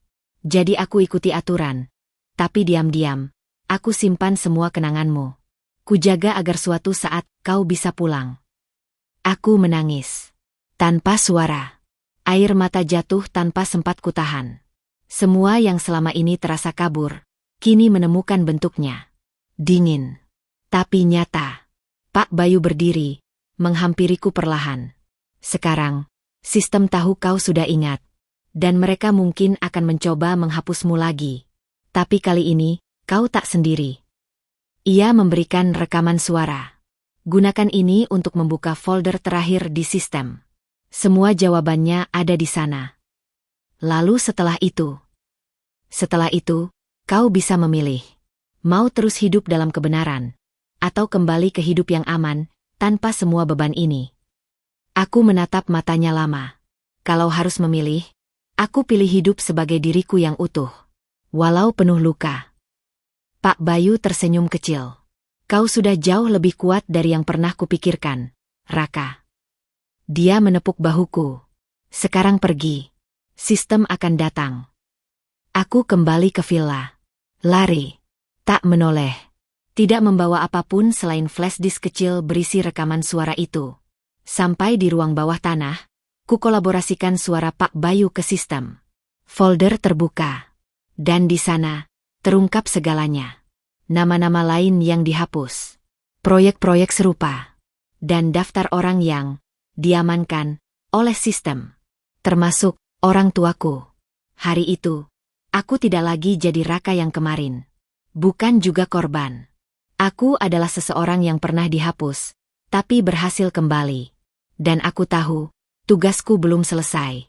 Jadi aku ikuti aturan. Tapi diam-diam, aku simpan semua kenanganmu. Kujaga agar suatu saat kau bisa pulang. Aku menangis. Tanpa suara. Air mata jatuh tanpa sempat kutahan. Semua yang selama ini terasa kabur, kini menemukan bentuknya. Dingin. Tapi nyata. Pak Bayu berdiri, menghampiriku perlahan. Sekarang, sistem tahu kau sudah ingat. Dan mereka mungkin akan mencoba menghapusmu lagi. Tapi kali ini, kau tak sendiri. Ia memberikan rekaman suara. Gunakan ini untuk membuka folder terakhir di sistem. Semua jawabannya ada di sana. Lalu setelah itu, kau bisa memilih. Mau terus hidup dalam kebenaran, atau kembali ke hidup yang aman, tanpa semua beban ini. Aku menatap matanya lama. Kalau harus memilih, aku pilih hidup sebagai diriku yang utuh. Walau penuh luka. Pak Bayu tersenyum kecil. Kau sudah jauh lebih kuat dari yang pernah kupikirkan, Raka. Dia menepuk bahuku. Sekarang pergi. Sistem akan datang. Aku kembali ke villa. Lari. Tak menoleh. Tidak membawa apapun selain flash disk kecil berisi rekaman suara itu. Sampai di ruang bawah tanah, kukolaborasikan suara Pak Bayu ke sistem. Folder terbuka. Dan di sana, terungkap segalanya. Nama-nama lain yang dihapus. Proyek-proyek serupa. Dan daftar orang yang diamankan oleh sistem. Termasuk orang tuaku. Hari itu, aku tidak lagi jadi Raka yang kemarin. Bukan juga korban. Aku adalah seseorang yang pernah dihapus, tapi berhasil kembali. Dan aku tahu, tugasku belum selesai.